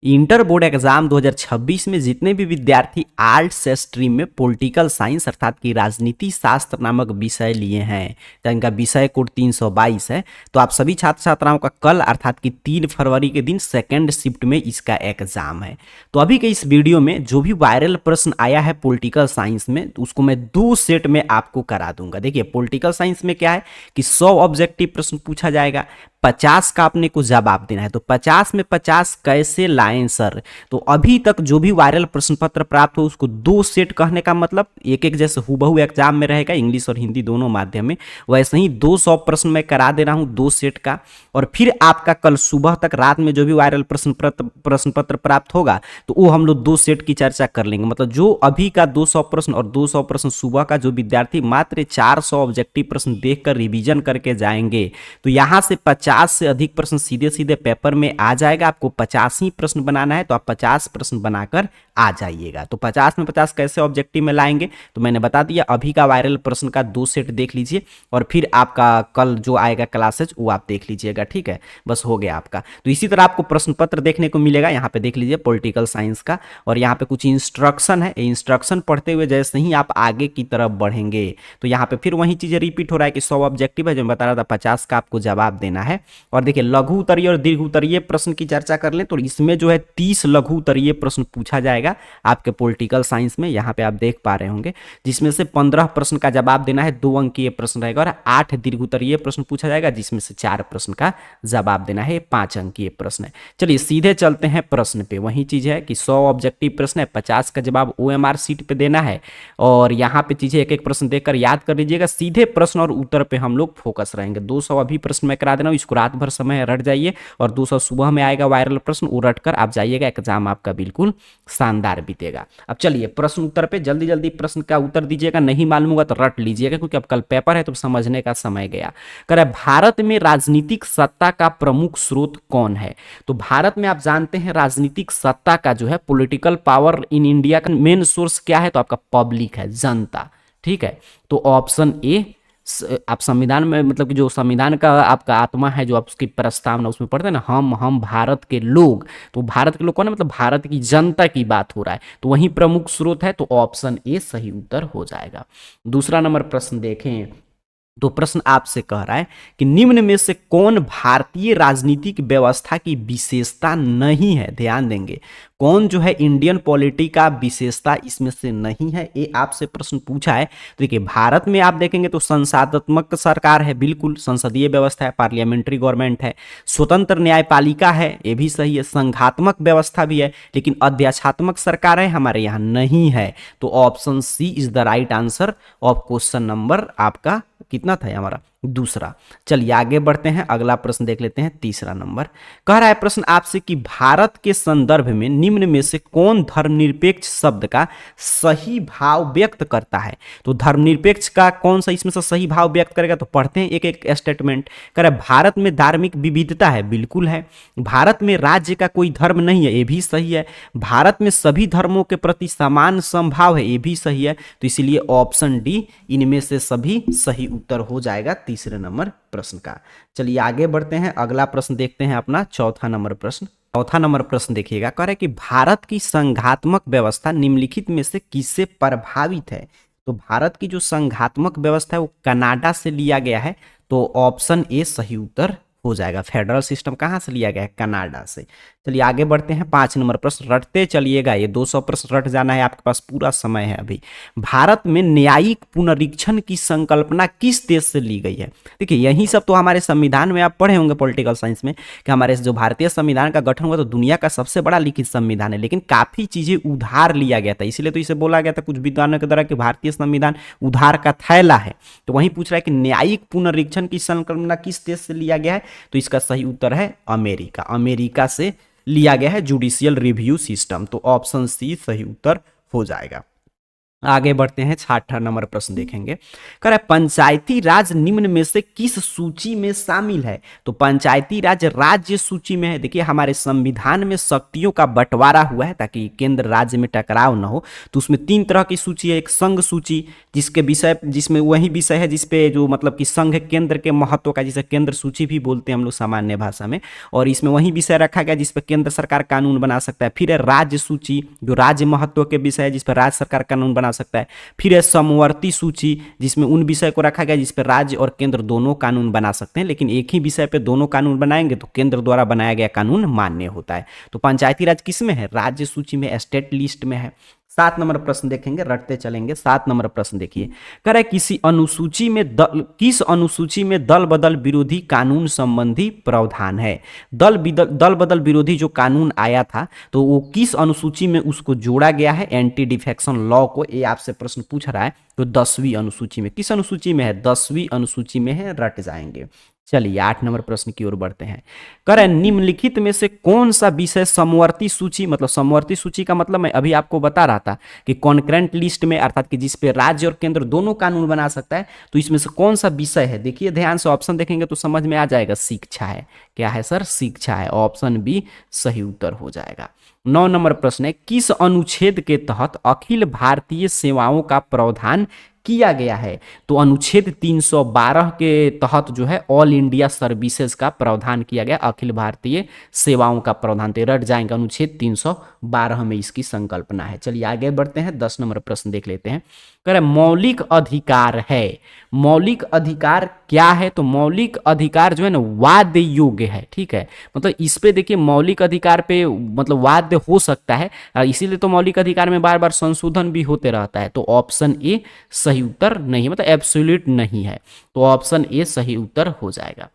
Inter board exam 2026 में जितने भी विद्यार्थी आर्ट्स स्ट्रीम में पॉलिटिकल साइंस अर्थात कि राजनीति शास्त्र नामक विषय लिए हैं, तो इनका विषय कोड 322 है। तो आप सभी छात्र छात्राओं का कल अर्थात कि 3 फरवरी के दिन सेकेंड शिफ्ट में इसका एग्जाम है। तो अभी के इस वीडियो में जो भी वायरल प्रश्न आया है पॉलिटिकल साइंस में, तो उसको मैं 2 सेट में आपको करा दूंगा। देखिए पॉलिटिकल साइंस में क्या है कि 100 ऑब्जेक्टिव प्रश्न पूछा जाएगा, 50 का आपने को जवाब देना है। तो 50 में 50 कैसे लाएं सर? तो अभी तक जो भी वायरल प्रश्न पत्र प्राप्त हो उसको 2 सेट कहने का मतलब एक एक जैसे हुबहू एग्जाम में रहेगा इंग्लिश और हिंदी दोनों माध्यम में, वैसे ही 200 प्रश्न मैं करा दे रहा हूं 2 सेट का। और फिर आपका कल सुबह तक रात में जो भी वायरल प्रश्न पत्र प्राप्त होगा तो वो हम लोग 2 सेट की चर्चा कर लेंगे। मतलब जो अभी का 200 प्रश्न और 200 प्रश्न सुबह का जो विद्यार्थी मात्र 400 ऑब्जेक्टिव प्रश्न देखकर रिवीजन करके जाएंगे, तो यहां से 50 से अधिक प्रश्न सीधे सीधे पेपर में आ जाएगा। आपको 50 ही प्रश्न बनाना है, तो आप 50 प्रश्न बनाकर आ जाइएगा। तो 50 में 50 कैसे ऑब्जेक्टिव में लाएंगे तो मैंने बता दिया। अभी का वायरल प्रश्न का 2 सेट देख लीजिए और फिर आपका कल जो आएगा क्लासेज वो आप देख लीजिएगा, ठीक है। बस हो गया आपका। तो इसी तरह आपको प्रश्न पत्र देखने को मिलेगा, यहाँ पे देख लीजिए पॉलिटिकल साइंस का, और यहाँ पे कुछ इंस्ट्रक्शन है। इंस्ट्रक्शन पढ़ते हुए जैसे ही आप आगे की तरफ बढ़ेंगे तो यहाँ पे फिर वही चीजें रिपीट हो रहा है कि 100 ऑब्जेक्टिव है जो मैं बता रहा था, 50 का आपको जवाब देना है। और देखिए लघु उत्तरीय और दीर्घ उत्तरीय प्रश्न की चर्चा कर लें तो इसमें जो है 30 लघु उत्तरीय प्रश्न पूछा जाएगा आपके पॉलिटिकल साइंस में, यहाँ पे आप देख पा रहे होंगे, जिसमें से 15 प्रश्न का जवाब देना है, 2 अंकीय प्रश्न रहेगा, और 8 दीर्घ उत्तरीय प्रश्न पूछा जाएगा जिसमें से 4 प्रश्न का जवाब देना है, 5 अंकीय प्रश्न है। चलिए सीधे चलते हैं प्रश्न पे। वही चीज है कि 100 ऑब्जेक्टिव प्रश्न है, 50 का जवाब OMR सीट पे देना है, और यहाँ पे चीजें एक एक प्रश्न देखकर याद कर लीजिएगा। सीधे प्रश्न और उत्तर पे हम लोग फोकस रहेंगे। 200 अभी प्रश्न मैं करा देना हूँ, इसको रात भर समय रट जाइए, और 200 सुबह में आएगा वायरल प्रश्न, वो रट कर आप जाइएगा, एग्जाम आपका बिल्कुल शानदार बीतेगा। अब चलिए प्रश्न उत्तर पे जल्दी जल्दी प्रश्न का उत्तर दीजिएगा, नहीं मालूम होगा तो रट लीजिएगा क्योंकि अब कल पेपर है तो समझने का समय गया। कह रहा है भारत में राजनीतिक सत्ता का प्रमुख स्रोत कौन है? तो भारत में आप जानते हैं राजनीतिक सत्ता का जो है पॉलिटिकल पावर इन इंडिया का मेन सोर्स क्या है? तो आपका पब्लिक है, जनता, ठीक है। तो ऑप्शन ए, आप संविधान में मतलब कि जो संविधान का आपका आत्मा है, जो आप उसकी प्रस्तावना उसमें पढ़ते हैं ना, हम भारत के लोग, तो भारत के लोग कौन है? मतलब भारत की जनता की बात हो रहा है, तो वही प्रमुख स्रोत है। तो ऑप्शन ए सही उत्तर हो जाएगा। दूसरा नंबर प्रश्न देखें तो प्रश्न आपसे कह रहा है कि निम्न में से कौन भारतीय राजनीतिक व्यवस्था की विशेषता नहीं है? ध्यान देंगे, कौन जो है इंडियन पॉलिटी का विशेषता इसमें से नहीं है, ये आपसे प्रश्न पूछा है। तो देखिए भारत में आप देखेंगे तो संसदात्मक सरकार है, बिल्कुल संसदीय व्यवस्था है, पार्लियामेंट्री गवर्नमेंट है, स्वतंत्र न्यायपालिका है, ये भी सही है, संघात्मक व्यवस्था भी है, लेकिन अध्यक्षात्मक सरकार है हमारे यहाँ नहीं है। तो option C is the right answer of question number आपका कितना था हमारा? दूसरा। चलिए आगे बढ़ते हैं, अगला प्रश्न देख लेते हैं, तीसरा नंबर। कह रहा है प्रश्न आपसे कि भारत के संदर्भ में निम्न में से कौन धर्मनिरपेक्ष शब्द का सही भाव व्यक्त करता है? तो धर्मनिरपेक्ष का कौन सा इसमें से सही भाव व्यक्त करेगा? तो पढ़ते हैं एक एक स्टेटमेंट। कह रहा है भारत में धार्मिक विविधता है, बिल्कुल है। भारत में राज्य का कोई धर्म नहीं है, ये भी सही है। भारत में सभी धर्मों के प्रति समान समभाव है, ये भी सही है। तो इसीलिए ऑप्शन डी इनमें से सभी सही उत्तर हो जाएगा तीसरे नंबर प्रश्न का। चलिए आगे बढ़ते हैं, अगला प्रश्न देखते हैं अपना चौथा नंबर प्रश्न। चौथा नंबर प्रश्न देखिएगा, कह रहा है कि भारत की संघात्मक व्यवस्था निम्नलिखित में से किससे प्रभावित है? तो भारत की जो संघात्मक व्यवस्था है वो कनाडा से लिया गया है। तो ऑप्शन ए सही उत्तर हो जाएगा। फेडरल सिस्टम कहाँ से लिया गया है? कनाडा से। चलिए आगे बढ़ते हैं, 5 नंबर प्रश्न रटते चलिएगा, ये 200 प्रश्न रट जाना है, आपके पास पूरा समय है अभी। भारत में न्यायिक पुनरीक्षण की संकल्पना किस देश से ली गई है? देखिए यही सब तो हमारे संविधान में आप पढ़े होंगे पॉलिटिकल साइंस में कि हमारे जो भारतीय संविधान का गठन हुआ तो दुनिया का सबसे बड़ा लिखित संविधान है, लेकिन काफी चीजें उधार लिया गया था, इसलिए तो इसे बोला गया था कुछ विद्वानों के द्वारा कि भारतीय संविधान उधार का थैला है। तो वही पूछ रहा है कि न्यायिक पुनरीक्षण की संकल्पना किस देश से लिया गया है? तो इसका सही उत्तर है अमेरिका। अमेरिका से लिया गया है जुडिशियल रिव्यू सिस्टम। तो ऑप्शन सी सही उत्तर हो जाएगा। आगे बढ़ते हैं, 66 नंबर प्रश्न देखेंगे। कह रहा है पंचायती राज निम्न में से किस सूची में शामिल है? तो पंचायती राज राज्य सूची में है। देखिए हमारे संविधान में शक्तियों का बंटवारा हुआ है ताकि केंद्र राज्य में टकराव ना हो, तो उसमें 3 तरह की सूची है। एक संघ सूची जिसके विषय, जिसमें वही विषय है जिसपे जो मतलब कि संघ केंद्र के महत्व का, जिसे केंद्र सूची भी बोलते हैं हम लोग सामान्य भाषा में, और इसमें वही विषय रखा गया जिस पर केंद्र सरकार कानून बना सकता है। फिर है राज्य सूची जो राज्य महत्व के विषय है जिस पर राज्य सरकार कानून बना सकता है। फिर है समवर्ती सूची जिसमें उन विषय को रखा गया जिस पर राज्य और केंद्र दोनों कानून बना सकते हैं, लेकिन एक ही विषय पे दोनों कानून बनाएंगे तो केंद्र द्वारा बनाया गया कानून मान्य होता है। तो पंचायती राज किस में है? राज्य सूची में, स्टेट लिस्ट में है। 7 नंबर प्रश्न देखेंगे, रटते चलेंगे। 7 नंबर प्रश्न देखिए, कह रहा है किस अनुसूची में दल बदल विरोधी कानून संबंधी प्रावधान है? दल बदल विरोधी जो कानून आया था तो वो किस अनुसूची में उसको जोड़ा गया है? एंटी डिफेक्शन लॉ को, ये आपसे प्रश्न पूछ रहा है। तो 10वीं अनुसूची में। किस अनुसूची में है? 10वीं अनुसूची में है, रट जाएंगे। चलिए 8 नंबर प्रश्न की ओर बढ़ते हैं। कह रहे हैं निम्नलिखित में से कौन सा विषय समवर्ती सूची, मतलब समवर्ती सूची का मतलब मैं अभी आपको बता रहा था कि कॉन्करेंट लिस्ट में, अर्थात कि जिस पे राज्य और केंद्र दोनों कानून बना सकता है, तो इसमें से कौन सा विषय है? देखिए ध्यान से, ऑप्शन देखेंगे तो समझ में आ जाएगा। शिक्षा है। क्या है सर? शिक्षा है। ऑप्शन बी सही उत्तर हो जाएगा। 9 नंबर प्रश्न है, किस अनुच्छेद के तहत अखिल भारतीय सेवाओं का प्रावधान किया गया है? तो अनुच्छेद 312 के तहत जो है ऑल इंडिया सर्विसेज का प्रावधान किया गया, अखिल भारतीय सेवाओं का प्रावधान। तो रट जाएंगे, अनुच्छेद 312 में इसकी संकल्पना है। चलिए आगे बढ़ते हैं, 10 नंबर प्रश्न देख लेते हैं। कह रहे मौलिक अधिकार है। मौलिक अधिकार क्या है? तो मौलिक अधिकार जो है ना वाद्य योग्य है, ठीक है। मतलब इस पे देखिए मौलिक अधिकार पे मतलब वाद्य हो सकता है, इसीलिए तो मौलिक अधिकार में बार बार संशोधन भी होते रहता है। तो ऑप्शन ए सही उत्तर नहीं है, मतलब एब्सोल्यूट नहीं है। तो ऑप्शन ए सही उत्तर हो जाएगा।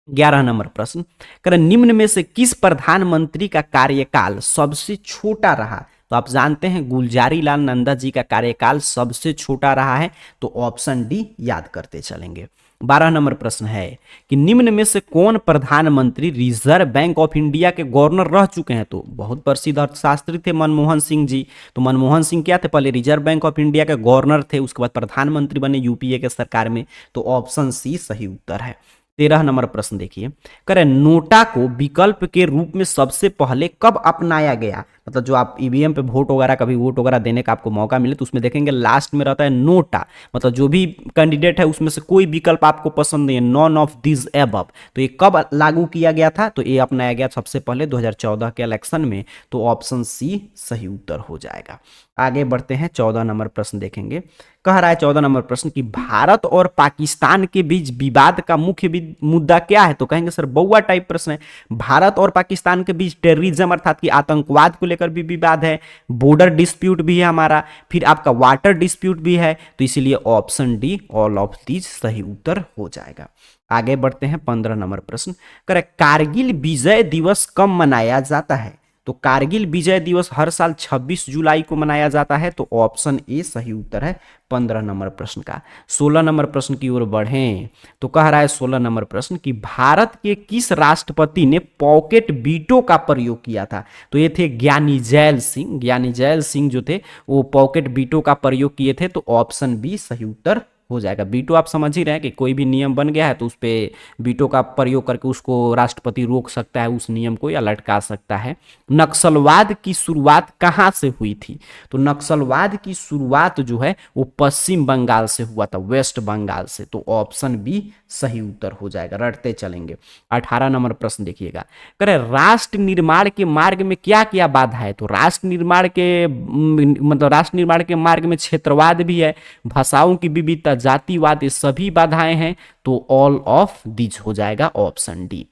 11 नंबर प्रश्न, करें निम्न में से किस प्रधानमंत्री का कार्यकाल सबसे छोटा रहा? तो आप जानते हैं गुलजारी लाल नंदा जी का कार्यकाल सबसे छोटा रहा है। तो ऑप्शन डी याद करते चलेंगे। 12 नंबर प्रश्न है कि निम्न में से कौन प्रधानमंत्री रिजर्व बैंक ऑफ इंडिया के गवर्नर रह चुके हैं? तो बहुत प्रसिद्ध अर्थशास्त्री थे मनमोहन सिंह जी। तो मनमोहन सिंह क्या थे? पहले रिजर्व बैंक ऑफ इंडिया के गवर्नर थे, उसके बाद प्रधानमंत्री बने यूपीए के सरकार में। तो ऑप्शन सी सही उत्तर है। 13 नंबर प्रश्न देखिए, करें नोटा को विकल्प के रूप में सबसे पहले कब अपनाया गया? मतलब जो आप ईवीएम पे वोट वगैरह, कभी वोट वगैरह देने का आपको मौका मिले तो उसमें देखेंगे लास्ट में रहता है नोटा, मतलब जो भी कैंडिडेट है उसमें से कोई विकल्प आपको पसंद नहीं है, नॉन ऑफ दिस एबव। तो ये कब लागू किया गया था? तो ये अपनाया गया सबसे पहले 2014 के इलेक्शन में। तो ऑप्शन सी सही उत्तर हो जाएगा। आगे बढ़ते हैं, 14 नंबर प्रश्न देखेंगे। कह रहा है 14 नंबर प्रश्न कि भारत और पाकिस्तान के बीच विवाद का मुख्य मुद्दा क्या है? तो कहेंगे सर बउआ टाइप प्रश्न है। भारत और पाकिस्तान के बीच टेररिज्म अर्थात कि आतंकवाद को लेकर भी विवाद है, बॉर्डर डिस्प्यूट भी है हमारा, फिर आपका वाटर डिस्प्यूट भी है। तो इसीलिए option D all of these सही उत्तर हो जाएगा। आगे बढ़ते हैं, 15 नंबर प्रश्न। करें कारगिल विजय दिवस कब मनाया जाता है? तो कारगिल विजय दिवस हर साल 26 जुलाई को मनाया जाता है। तो ऑप्शन ए सही उत्तर है 15 नंबर प्रश्न का। 16 नंबर प्रश्न की ओर बढ़ें तो कह रहा है 16 नंबर प्रश्न कि भारत के किस राष्ट्रपति ने पॉकेट वीटो का प्रयोग किया था? तो ये थे ज्ञानी जैल सिंह। ज्ञानी जैल सिंह जो थे वो पॉकेट वीटो का प्रयोग किए थे। तो ऑप्शन बी सही उत्तर हो जाएगा। वीटो आप समझ ही रहे हैं कि कोई भी नियम बन गया है तो उस पर वीटो का प्रयोग करके उसको राष्ट्रपति रोक सकता है, उस नियम को, या लटका सकता है। नक्सलवाद की शुरुआत कहाँ से हुई थी? तो नक्सलवाद की शुरुआत जो है वो पश्चिम बंगाल से हुआ था, वेस्ट बंगाल से। तो ऑप्शन बी सही उत्तर हो जाएगा। रटते चलेंगे। 18 नंबर प्रश्न देखिएगा, करें राष्ट्र निर्माण के मार्ग में क्या क्या बाधा है? तो राष्ट्र निर्माण के मतलब राष्ट्र निर्माण के मार्ग में क्षेत्रवाद भी है, भाषाओं की विविधता, जातिवाद, ये सभी बाधाएं हैं। तो ऑल ऑफ दिस हो जाएगा ऑप्शन डी।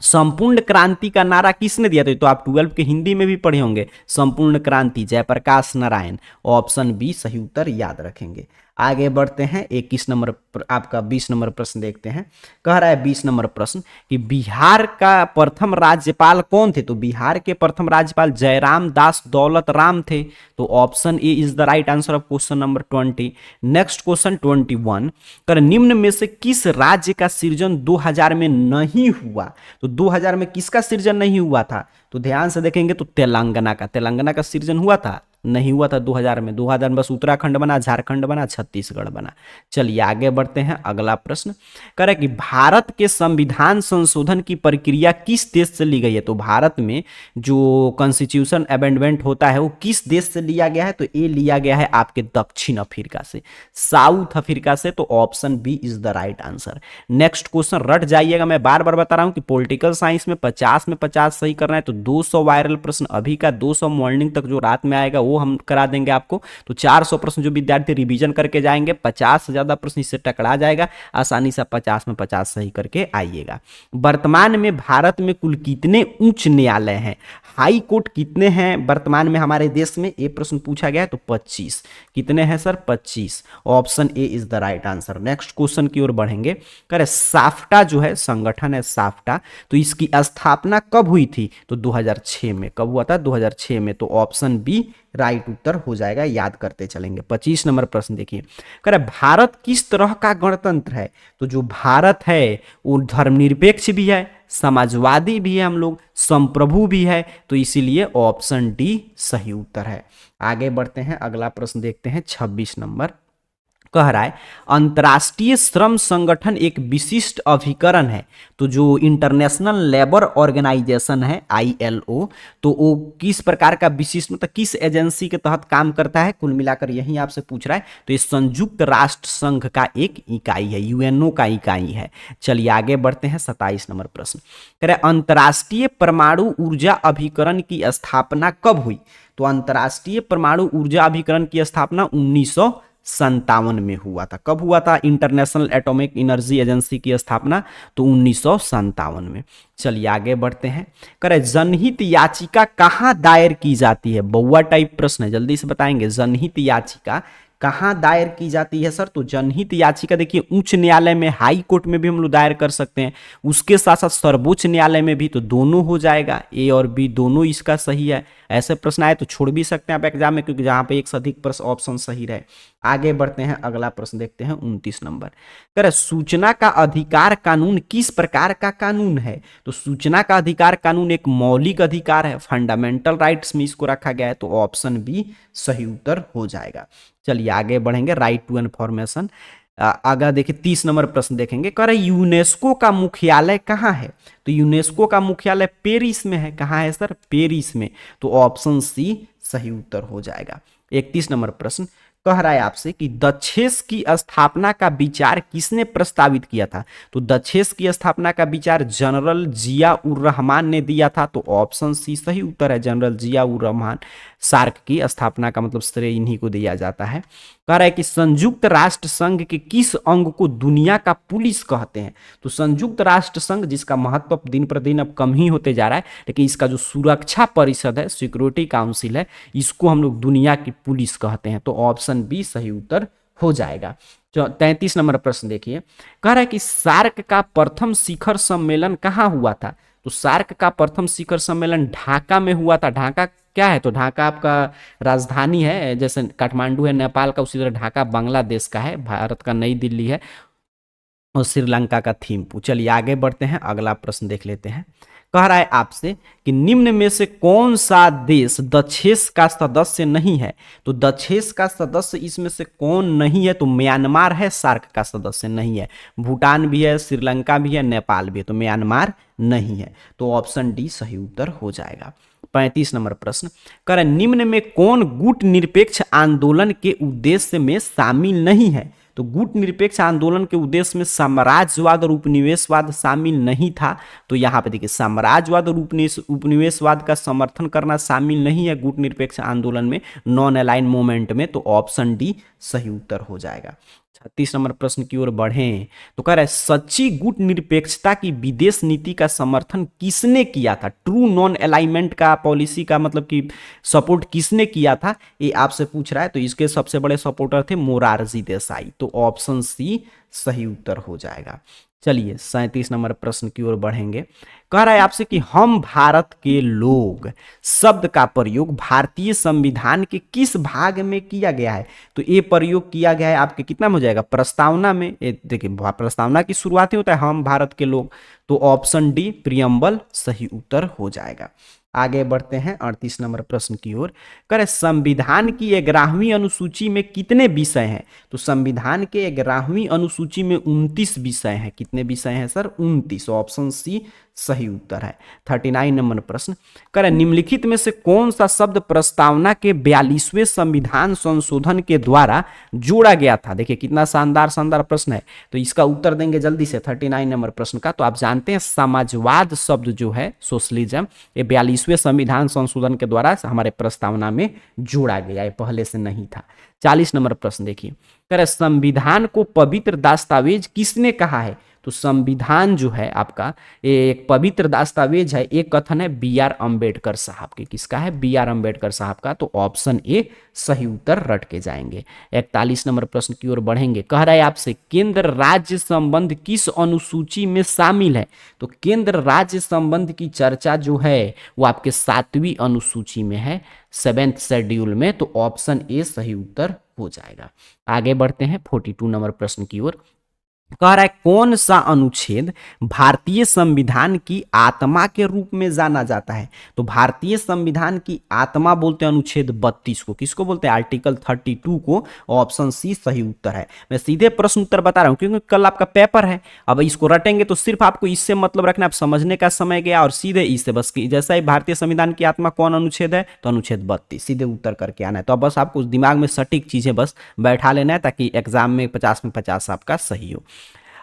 संपूर्ण क्रांति का नारा किसने दिया था? तो आप 12 के हिंदी में भी पढ़े होंगे, संपूर्ण क्रांति, जयप्रकाश नारायण। ऑप्शन बी सही उत्तर याद रखेंगे। आगे बढ़ते हैं, 21 नंबर आपका 20 नंबर प्रश्न देखते हैं। कह रहा है 20 नंबर प्रश्न कि बिहार का प्रथम राज्यपाल कौन थे? तो बिहार के प्रथम राज्यपाल जयराम दास दौलत राम थे। तो option A is the right answer of question number 20। Next question 21, कर निम्न में से किस राज्य का सृजन 2000 में नहीं हुआ? तो 2000 में किसका सृजन नहीं हुआ था? तो ध्यान से देखेंगे तो तेलंगाना का सृजन हुआ था। नहीं हुआ था 2000 में। 2000 में बस उत्तराखंड बना, झारखंड बना, छत्तीसगढ़ बना। चलिए आगे बढ़ते हैं। अगला प्रश्न कह रहा है कि भारत के संविधान संशोधन की प्रक्रिया किस देश से ली गई है? तो भारत में जो कॉन्स्टिट्यूशन अमेंडमेंट होता है वो किस देश से लिया गया है? तो ये लिया गया है आपके दक्षिण अफ्रीका से, साउथ अफ्रीका से। तो option B is the right answer. Next question रट जाइएगा, मैं बार बार बता रहा हूं कि पॉलिटिकल साइंस में 50 में 50 सही करना है। तो 200 वायरल प्रश्न अभी का, 200 मॉर्निंग तक जो रात में आएगा वो हम करा देंगे आपको। तो 400 प्रश्न जो विद्यार्थी रिवीजन करके जाएंगे, 50 से ज्यादा प्रश्न इससे टकरा जाएगा, आसानी से 50 में 50 सही करके आइएगा। वर्तमान में भारत में कुल कितने उच्च न्यायालय हैं? हाई कोर्ट कितने हैं वर्तमान में हमारे देश में? ये प्रश्न पूछा गया है। तो 25। कितने हैं sir? 25। Option A is the right answer. Next question की ओर बढ़ेंगे। करे साफ्टा जो है संगठन है साफ्टा, तो इसकी स्थापना कब हुई थी? तो 2006 में। कब हुआ था? 2006 में। तो ऑप्शन बी राइट उत्तर हो जाएगा, याद करते चलेंगे। 25 नंबर प्रश्न देखिए, कह रहा है भारत किस तरह का गणतंत्र है? तो जो भारत है वो धर्मनिरपेक्ष भी है, समाजवादी भी है, हम लोग संप्रभु भी है। तो इसीलिए ऑप्शन डी सही उत्तर है। आगे बढ़ते हैं, अगला प्रश्न देखते हैं। 26 नंबर कह रहा है अंतर्राष्ट्रीय श्रम संगठन एक विशिष्ट अभिकरण है। तो जो इंटरनेशनल लेबर ऑर्गेनाइजेशन है ILO, तो वो किस प्रकार का विशिष्ट, मतलब किस एजेंसी के तहत काम करता है? कुल मिलाकर यही आपसे पूछ रहा है। तो ये संयुक्त राष्ट्र संघ का एक इकाई है, UNO का इकाई है। चलिए आगे बढ़ते हैं। 27 नंबर प्रश्न कह रहे अंतर्राष्ट्रीय परमाणु ऊर्जा अभिकरण की स्थापना कब हुई? तो अंतर्राष्ट्रीय परमाणु ऊर्जा अभिकरण की स्थापना 1957 में हुआ था। कब हुआ था इंटरनेशनल एटॉमिक एनर्जी एजेंसी की स्थापना? तो 1957 में। चलिए आगे बढ़ते हैं। करे जनहित याचिका कहां दायर की जाती है? बउआ टाइप प्रश्न है, जल्दी से बताएंगे। जनहित याचिका कहां दायर की जाती है सर? तो जनहित याचिका देखिए उच्च न्यायालय में, हाई कोर्ट में भी हम लोग दायर कर सकते हैं, उसके साथ साथ सर्वोच्च न्यायालय में भी। तो दोनों हो जाएगा, ए और बी दोनों इसका सही है। ऐसे प्रश्न आए तो छोड़ भी सकते हैं आप एग्जाम में, क्योंकि जहां पे एक से अधिक प्रश्न ऑप्शन सही रहे। आगे बढ़ते हैं, अगला प्रश्न देखते हैं। 29 नंबर कह रहे सूचना का अधिकार कानून किस प्रकार का कानून है? तो सूचना का अधिकार कानून एक मौलिक अधिकार है, फंडामेंटल राइट्स में इसको रखा गया है। तो ऑप्शन बी सही उत्तर हो जाएगा। चलिए आगे बढ़ेंगे। Right to information. अगर देखिए 30 नंबर प्रश्न देखेंगे। कह रहे यूनेस्को का मुख्यालय कहाँ है? तो यूनेस्को का मुख्यालय पेरिस में है। कहाँ है सर? पेरिस में। तो ऑप्शन सी सही उत्तर हो जाएगा। 31 नंबर प्रश्न कह रहा है आपसे कि दक्षेस की स्थापना का विचार किसने प्रस्तावित किया था? तो दक्षेस की स्थापना का विचार जनरल जिया उर रहमान ने दिया था। तो ऑप्शन सी सही उत्तर है, जनरल जिया उर रहमान। सार्क की स्थापना का मतलब श्रेय इन्हीं को दिया जाता है। कह रहा है कि संयुक्त राष्ट्र संघ के किस अंग को दुनिया का पुलिस कहते हैं? तो संयुक्त राष्ट्र संघ, जिसका महत्व दिन प्रतिदिन अब कम ही होते जा रहा है, लेकिन इसका जो सुरक्षा परिषद है, सिक्योरिटी काउंसिल है, इसको हम लोग दुनिया की पुलिस कहते हैं। तो ऑप्शन बी सही उत्तर हो जाएगा। 33 नंबर प्रश्न देखिए। कह रहा है कि सार्क का प्रथम शिखर सम्मेलन कहाँ हुआ था? तो सार्क का प्रथम शिखर सम्मेलन ढाका में हुआ था। ढाका क्या है? तो ढाका आपका राजधानी है, जैसे काठमांडू है नेपाल का, उसी तरह ढाका बांग्लादेश का है, भारत का नई दिल्ली है, और श्रीलंका का थिम्पू। चलिए आगे बढ़ते हैं, अगला प्रश्न देख लेते हैं। कह रहा है आपसे कि निम्न में से कौन सा देश दक्षेस का सदस्य नहीं है? तो दक्षेस का सदस्य इसमें से कौन नहीं है? तो म्यांमार है, सार्क का सदस्य नहीं है। भूटान भी है, श्रीलंका भी है, नेपाल भी है। तो म्यांमार नहीं है। तो ऑप्शन डी सही उत्तर हो जाएगा। 35 नंबर प्रश्न कह रहे निम्न में कौन गुट निरपेक्ष आंदोलन के उद्देश्य में शामिल नहीं है? तो गुट निरपेक्ष आंदोलन के उद्देश्य में साम्राज्यवाद और उपनिवेशवाद शामिल नहीं था। तो यहाँ पे देखिए साम्राज्यवाद और उपनिवेशवाद का समर्थन करना शामिल नहीं है गुट निरपेक्ष आंदोलन में, नॉन अलाइन मूवमेंट में। तो ऑप्शन डी सही उत्तर हो जाएगा। 36 नंबर प्रश्न की ओर बढ़ें तो कह रहा है सच्ची गुट निरपेक्षता की विदेश नीति का समर्थन किसने किया था? ट्रू नॉन अलाइनमेंट का पॉलिसी का मतलब कि सपोर्ट किसने किया था, ये आपसे पूछ रहा है। तो इसके सबसे बड़े सपोर्टर थे मोरारजी देसाई। तो ऑप्शन सी सही उत्तर हो जाएगा। चलिए 37 नंबर प्रश्न की ओर बढ़ेंगे। कह रहा है आपसे कि हम भारत के लोग शब्द का प्रयोग भारतीय संविधान के किस भाग में किया गया है? तो ये प्रयोग किया गया है आपके कितना में हो जाएगा? प्रस्तावना में। देखिए प्रस्तावना की शुरुआत ही होता है हम भारत के लोग। तो ऑप्शन डी प्रियम्बल सही उत्तर हो जाएगा। आगे बढ़ते हैं 38 नंबर प्रश्न की ओर। करें संविधान की 11वीं अनुसूची में कितने विषय हैं? तो संविधान के 11वीं अनुसूची में 29 विषय हैं। कितने विषय हैं सर? 29। ऑप्शन सी सही उत्तर है। 39 नंबर प्रश्न। करें निम्नलिखित में से कौन सा शब्द प्रस्तावना के 42वें संविधान संशोधन के द्वारा जोड़ा गया था? देखिए कितना शानदार शानदार प्रश्न है। तो इसका उत्तर देंगे जल्दी से 39 नंबर प्रश्न का। तो आप जानते हैं समाजवाद शब्द जो है, सोशलिज्म, ये 42वें संविधान संशोधन के द्वारा हमारे प्रस्तावना में जोड़ा गया है, पहले से नहीं था। 40 नंबर प्रश्न देखिए। करें संविधान को पवित्र दस्तावेज किसने कहा है? तो संविधान जो है आपका एक पवित्र दस्तावेज है, एक कथन है बी आर अम्बेडकर साहब के। किसका है? बी आर अम्बेडकर साहब का। तो ऑप्शन ए सही उत्तर रट के जाएंगे। 41 नंबर प्रश्न की ओर बढ़ेंगे। कह रहा है आपसे केंद्र राज्य संबंध किस अनुसूची में शामिल है? तो केंद्र राज्य संबंध की चर्चा जो है वो आपके 7वीं अनुसूची में है, 7th शेड्यूल में। तो ऑप्शन ए सही उत्तर हो जाएगा। आगे बढ़ते हैं 42 नंबर प्रश्न की ओर। कह रहा है कौन सा अनुच्छेद भारतीय संविधान की आत्मा के रूप में जाना जाता है? तो भारतीय संविधान की आत्मा बोलते हैं अनुच्छेद 32 को। किसको बोलते हैं? आर्टिकल 32 को। ऑप्शन सी सही उत्तर है। मैं सीधे प्रश्न उत्तर बता रहा हूं क्योंकि कल आपका पेपर है। अब इसको रटेंगे तो सिर्फ आपको इससे मतलब रखना, आप समझने का समय गया और सीधे इससे बस जैसा ही भारतीय संविधान की आत्मा कौन अनुच्छेद है? तो अनुच्छेद 32, सीधे उत्तर करके आना है। तो अब बस आपको दिमाग में सटीक चीजें बस बैठा लेना है ताकि एग्जाम में 50 में 50 आपका सही हो।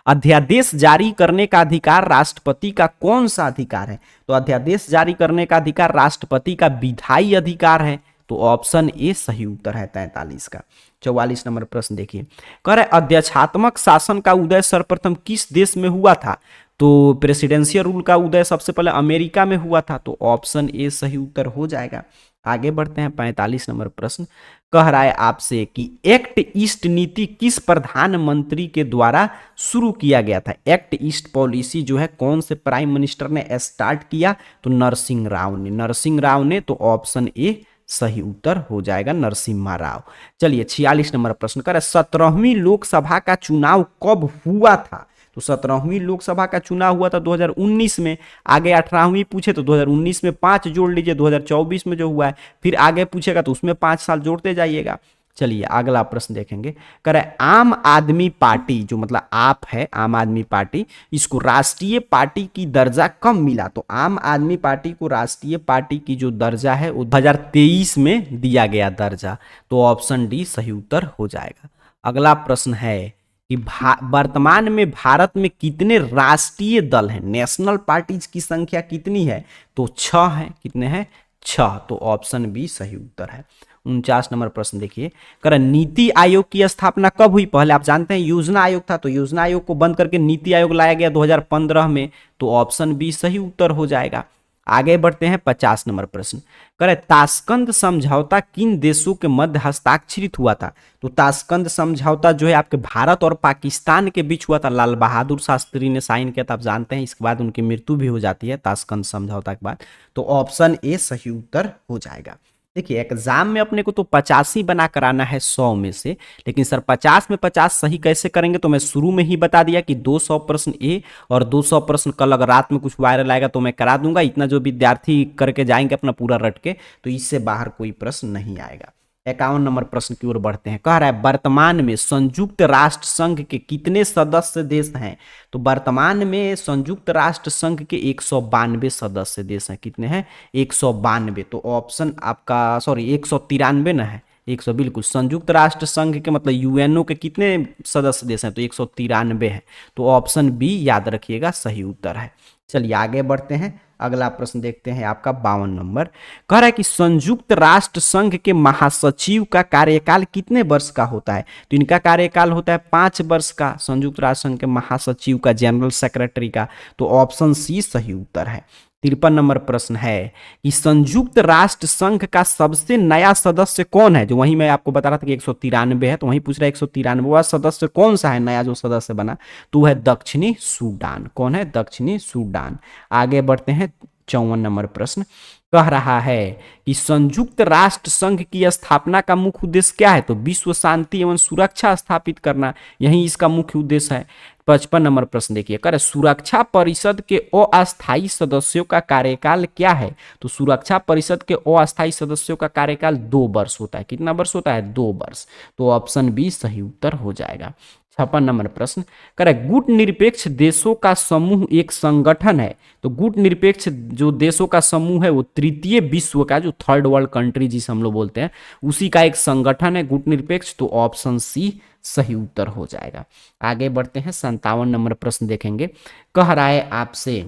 अध्यादेश जारी करने का अधिकार राष्ट्रपति का कौन सा अधिकार है? तो अध्यादेश जारी करने का अधिकार राष्ट्रपति का विधायी अधिकार है। तो ऑप्शन ए सही उत्तर है 43 का। 44 नंबर प्रश्न देखिए। कह रहे अध्यक्षात्मक शासन का उदय सर्वप्रथम किस देश में हुआ था? तो प्रेसिडेंशियल रूल का उदय सबसे पहले अमेरिका में हुआ था। तो ऑप्शन ए सही उत्तर हो जाएगा। आगे बढ़ते हैं 45 नंबर प्रश्न। कह रहा है आपसे कि एक्ट ईस्ट नीति किस प्रधानमंत्री के द्वारा शुरू किया गया था? एक्ट ईस्ट पॉलिसी जो है कौन से प्राइम मिनिस्टर ने स्टार्ट किया? तो नरसिंह राव ने। नरसिंह राव ने। तो ऑप्शन ए सही उत्तर हो जाएगा, नरसिम्हा राव। चलिए 46 नंबर प्रश्न कर 17वीं लोकसभा का चुनाव कब हुआ था? तो 17वीं लोकसभा का चुनाव हुआ था 2019 में। आगे 18वीं पूछे तो 2019 में 5 जोड़ लीजिए, 2024 में जो हुआ है। फिर आगे पूछेगा तो उसमें 5 साल जोड़ते जाइएगा। चलिए अगला प्रश्न देखेंगे। कह रहे आम आदमी पार्टी जो मतलब आप है, आम आदमी पार्टी, इसको राष्ट्रीय पार्टी की दर्जा कब मिला? तो आम आदमी पार्टी को राष्ट्रीय पार्टी की जो दर्जा है वो 2023 में दिया गया दर्जा। तो ऑप्शन डी सही उत्तर हो जाएगा। अगला प्रश्न है कि वर्तमान में भारत में कितने राष्ट्रीय दल हैं? नेशनल पार्टीज की संख्या कितनी है? तो 6 है। कितने हैं? 6। तो ऑप्शन बी सही उत्तर है। 49 नंबर प्रश्न देखिए। कर नीति आयोग की स्थापना कब हुई? पहले आप जानते हैं योजना आयोग था, तो योजना आयोग को बंद करके नीति आयोग लाया गया 2015 में। तो ऑप्शन बी सही उत्तर हो जाएगा। आगे बढ़ते हैं 50 नंबर प्रश्न। करे ताशकंद समझौता किन देशों के मध्य हस्ताक्षरित हुआ था? तो ताशकंद समझौता जो है आपके भारत और पाकिस्तान के बीच हुआ था। लाल बहादुर शास्त्री ने साइन किया था, आप जानते हैं। इसके बाद उनकी मृत्यु भी हो जाती है ताशकंद समझौता के बाद। तो ऑप्शन ए सही उत्तर हो जाएगा। देखिए एग्जाम में अपने को तो 85 बना कर आना है 100 में से, लेकिन सर 50 में 50 सही कैसे करेंगे? तो मैं शुरू में ही बता दिया कि 200 प्रश्न ए और 200 प्रश्न कल अगर रात में कुछ वायरल आएगा तो मैं करा दूंगा। इतना जो विद्यार्थी करके जाएंगे अपना पूरा रट के, तो इससे बाहर कोई प्रश्न नहीं आएगा। 51 नंबर प्रश्न की ओर बढ़ते हैं। कह रहा है वर्तमान में संयुक्त राष्ट्र संघ के कितने सदस्य देश हैं? तो वर्तमान में संयुक्त राष्ट्र संघ के 192 सदस्य देश हैं। कितने हैं? 192। तो ऑप्शन आपका 193 ना है, 100 बिल्कुल। संयुक्त राष्ट्र संघ के मतलब यूएनओ के कितने सदस्य देश हैं? तो 193 है। तो ऑप्शन बी याद रखिएगा सही उत्तर है। चलिए आगे बढ़ते हैं। अगला प्रश्न देखते हैं आपका 52 नंबर। कह रहा है कि संयुक्त राष्ट्र संघ के महासचिव का कार्यकाल कितने वर्ष का होता है? तो इनका कार्यकाल होता है 5 वर्ष का, संयुक्त राष्ट्र संघ के महासचिव का, जनरल सेक्रेटरी का। तो ऑप्शन सी सही उत्तर है। 53 नंबर प्रश्न है कि संयुक्त राष्ट्र संघ का सबसे नया सदस्य कौन है? जो वहीं मैं आपको बता रहा था कि 193 है, तो वहीं पूछ रहा है 193वां सदस्य कौन सा है नया जो सदस्य बना? तो है दक्षिणी सूडान। कौन है? दक्षिणी सूडान। आगे बढ़ते हैं 54 नंबर प्रश्न। कह रहा है कि संयुक्त राष्ट्र संघ की स्थापना का मुख्य उद्देश्य क्या है, तो विश्व शांति एवं सुरक्षा स्थापित करना, यही इसका मुख्य उद्देश्य है। 55 नंबर प्रश्न देखिए, करे सुरक्षा परिषद के अस्थायी सदस्यों का कार्यकाल क्या है, तो सुरक्षा परिषद के अस्थायी सदस्यों का कार्यकाल 2 वर्ष होता है। कितना वर्ष होता है, 2 वर्ष। तो ऑप्शन बी सही उत्तर हो जाएगा। 56 नंबर प्रश्न, करे गुट निरपेक्ष देशों का समूह एक संगठन है, तो गुट निरपेक्ष जो देशों का समूह है वो तृतीय विश्व का, जो थर्ड वर्ल्ड कंट्री जिसे हम लोग बोलते हैं, उसी का एक संगठन है गुट निरपेक्ष। तो ऑप्शन सी सही उत्तर हो जाएगा। आगे बढ़ते हैं, 57 नंबर प्रश्न देखेंगे। कह रहा है आपसे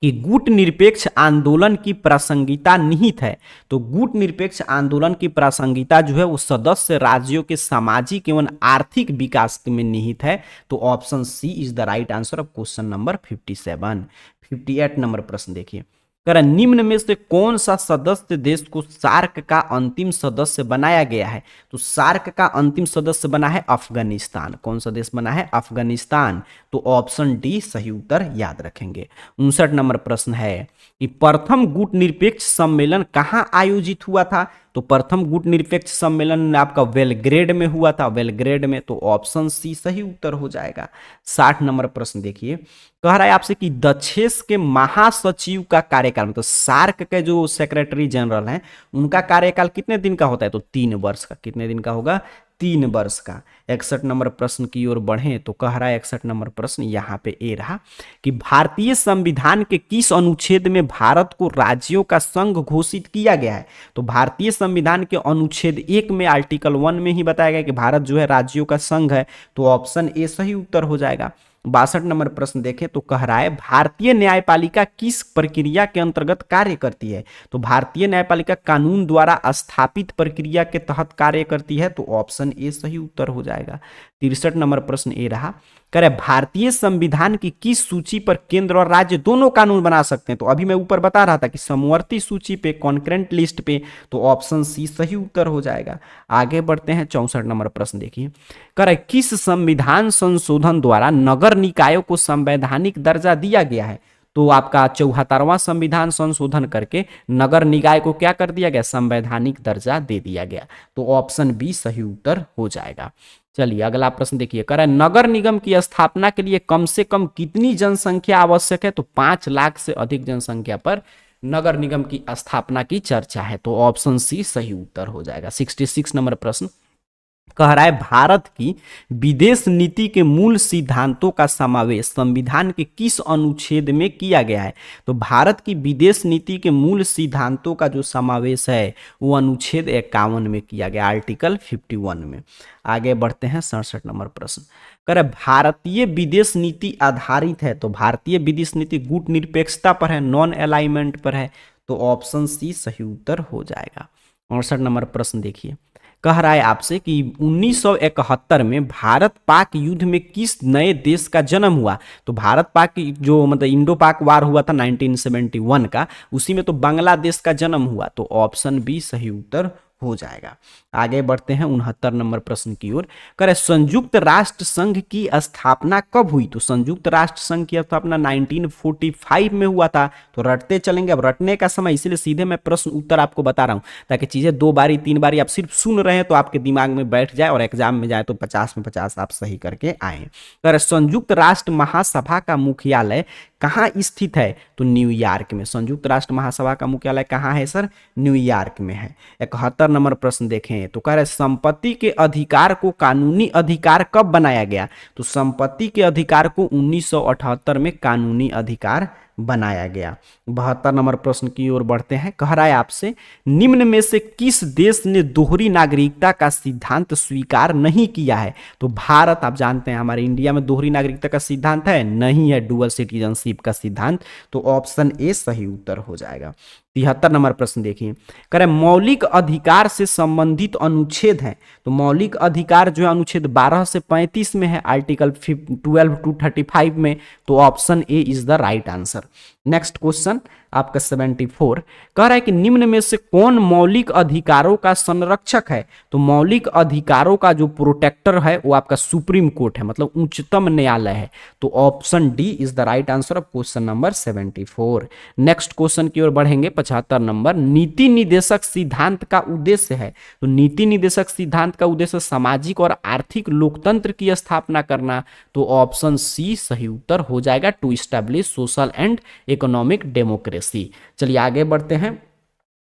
कि गुट निरपेक्ष आंदोलन की प्रासंगिकता निहित है, तो गुट निरपेक्ष आंदोलन की प्रासंगिकता जो है वो सदस्य राज्यों के सामाजिक एवं आर्थिक विकास में निहित है। तो option C is the right answer of question number 57। 58 number प्रश्न देखिए, कर निम्न में से कौन सा सदस्य देश को सार्क का अंतिम सदस्य बनाया गया है, तो सार्क का अंतिम सदस्य बना है अफगानिस्तान। कौन सा देश बना है, अफगानिस्तान। तो ऑप्शन डी सही उत्तर याद रखेंगे। 59 नंबर प्रश्न है कि प्रथम गुट निरपेक्ष सम्मेलन कहाँ आयोजित हुआ था, तो प्रथम गुट निरपेक्ष सम्मेलन आपका बेलग्रेड में हुआ था, बेलग्रेड में। तो ऑप्शन सी सही उत्तर हो जाएगा। 60 नंबर प्रश्न देखिए, कह रहा है आपसे कि दक्षेस के महासचिव का कार्यकाल, तो सार्क के जो सेक्रेटरी जनरल हैं उनका कार्यकाल कितने दिन का होता है, तो 3 वर्ष का। कितने दिन का होगा, 3 वर्ष का। 61 नंबर प्रश्न की ओर बढ़े तो कह रहा है 61 नंबर प्रश्न यहाँ पे ए रहा कि भारतीय संविधान के किस अनुच्छेद में भारत को राज्यों का संघ घोषित किया गया है, तो भारतीय संविधान के अनुच्छेद 1 में आर्टिकल 1 में ही बताया गया कि भारत जो है राज्यों का संघ है। तो ऑप्शन ए सही उत्तर हो जाएगा। 62 नंबर प्रश्न देखें तो कह रहा है भारतीय न्यायपालिका किस प्रक्रिया के अंतर्गत कार्य करती है, तो भारतीय न्यायपालिका कानून द्वारा स्थापित प्रक्रिया के तहत कार्य करती है। तो ऑप्शन ए सही उत्तर हो जाएगा। 63 नंबर प्रश्न ए रहा, करे भारतीय संविधान की किस सूची पर केंद्र और राज्य दोनों कानून बना सकते हैं, तो अभी मैं ऊपर बता रहा था कि समवर्ती सूची पे, कॉन्करेंट लिस्ट पे। तो ऑप्शन सी सही उत्तर हो जाएगा। आगे बढ़ते हैं, 64 नंबर प्रश्न देखिए, करे किस संविधान संशोधन द्वारा नगर निकायों को संवैधानिक दर्जा दिया गया है, तो आपका 74वां संविधान संशोधन करके नगर निकाय को क्या कर दिया गया, संवैधानिक दर्जा दे दिया गया। तो ऑप्शन बी सही उत्तर हो जाएगा। चलिए अगला प्रश्न देखिए, कह रहा है नगर निगम की स्थापना के लिए कम से कम कितनी जनसंख्या आवश्यक है, तो 5 लाख से अधिक जनसंख्या पर नगर निगम की स्थापना की चर्चा है। तो ऑप्शन सी सही उत्तर हो जाएगा। 66 नंबर प्रश्न कह रहा है भारत की विदेश नीति के मूल सिद्धांतों का समावेश संविधान के किस अनुच्छेद में किया गया है, तो भारत की विदेश नीति के मूल सिद्धांतों का जो समावेश है वो अनुच्छेद 51 में किया गया, आर्टिकल 51 में। आगे बढ़ते हैं, 67 नंबर प्रश्न कह रहे भारतीय विदेश नीति आधारित है, तो भारतीय विदेश नीति गुट निरपेक्षता पर है, नॉन अलाइनमेंट पर है। तो ऑप्शन सी सही उत्तर हो जाएगा। 68 नंबर प्रश्न देखिए, कह रहा है आपसे कि 1971 में भारत पाक युद्ध में किस नए देश का जन्म हुआ, तो भारत पाक जो मतलब इंडो पाक वार हुआ था 1971 का, उसी में तो बांग्लादेश का जन्म हुआ। तो ऑप्शन बी सही उत्तर हो जाएगा। आगे बढ़ते हैं 69 नंबर प्रश्न की ओर, करें संयुक्त राष्ट्र संघ की स्थापना कब हुई, तो संयुक्त राष्ट्र संघ की स्थापना 1945 में हुआ था। तो रटते चलेंगे, अब रटने का समय, इसीलिए सीधे मैं प्रश्न उत्तर आपको बता रहा हूं ताकि चीजें 2 बारी 3 बारी आप सिर्फ सुन रहे हैं तो आपके दिमाग में बैठ जाए और एग्जाम में जाए तो 50 में 50 आप सही करके आए। करें संयुक्त राष्ट्र महासभा का मुख्यालय कहाँ स्थित है, तो न्यूयॉर्क में। संयुक्त राष्ट्र महासभा का मुख्यालय कहाँ है सर, न्यूयॉर्क में है। 71 नंबर प्रश्न देखें तो कह रहे संपत्ति के अधिकार को कानूनी अधिकार कब बनाया गया, तो संपत्ति के अधिकार को 1978 में कानूनी अधिकार बनाया गया। 72 नंबर प्रश्न की ओर बढ़ते हैं, कह रहा है आपसे निम्न में से किस देश ने दोहरी नागरिकता का सिद्धांत स्वीकार नहीं किया है, तो भारत, आप जानते हैं हमारे इंडिया में दोहरी नागरिकता का सिद्धांत है नहीं है, डुअल सिटीजनशिप का सिद्धांत। तो ऑप्शन ए सही उत्तर हो जाएगा। 73 नंबर प्रश्न देखिए, करें मौलिक अधिकार से संबंधित अनुच्छेद है, तो मौलिक अधिकार जो है अनुच्छेद 12 से 35 में है, आर्टिकल 12 to 35 में। तो option A is the right answer. Next question आपका 74 कह रहा है कि निम्न में से कौन मौलिक अधिकारों का संरक्षक है। तो मौलिक अधिकारों का जो प्रोटेक्टर है वो आपका सुप्रीम कोर्ट है, मतलब उच्चतम न्यायालय है। तो option D is the right answer of question number 74। Next question की ओर बढ़ेंगे, 75 नंबर। नीति निदेशक सिद्धांत का उद्देश्य है। तो नीति निदेशक सिद्धांत का उद्देश्य सामाजिक और आर्थिक लोकतंत्र की स्थापना करना। तो ऑप्शन सी सही उत्तर हो जाएगा, to establish social and economic democracy. चलिए आगे बढ़ते हैं।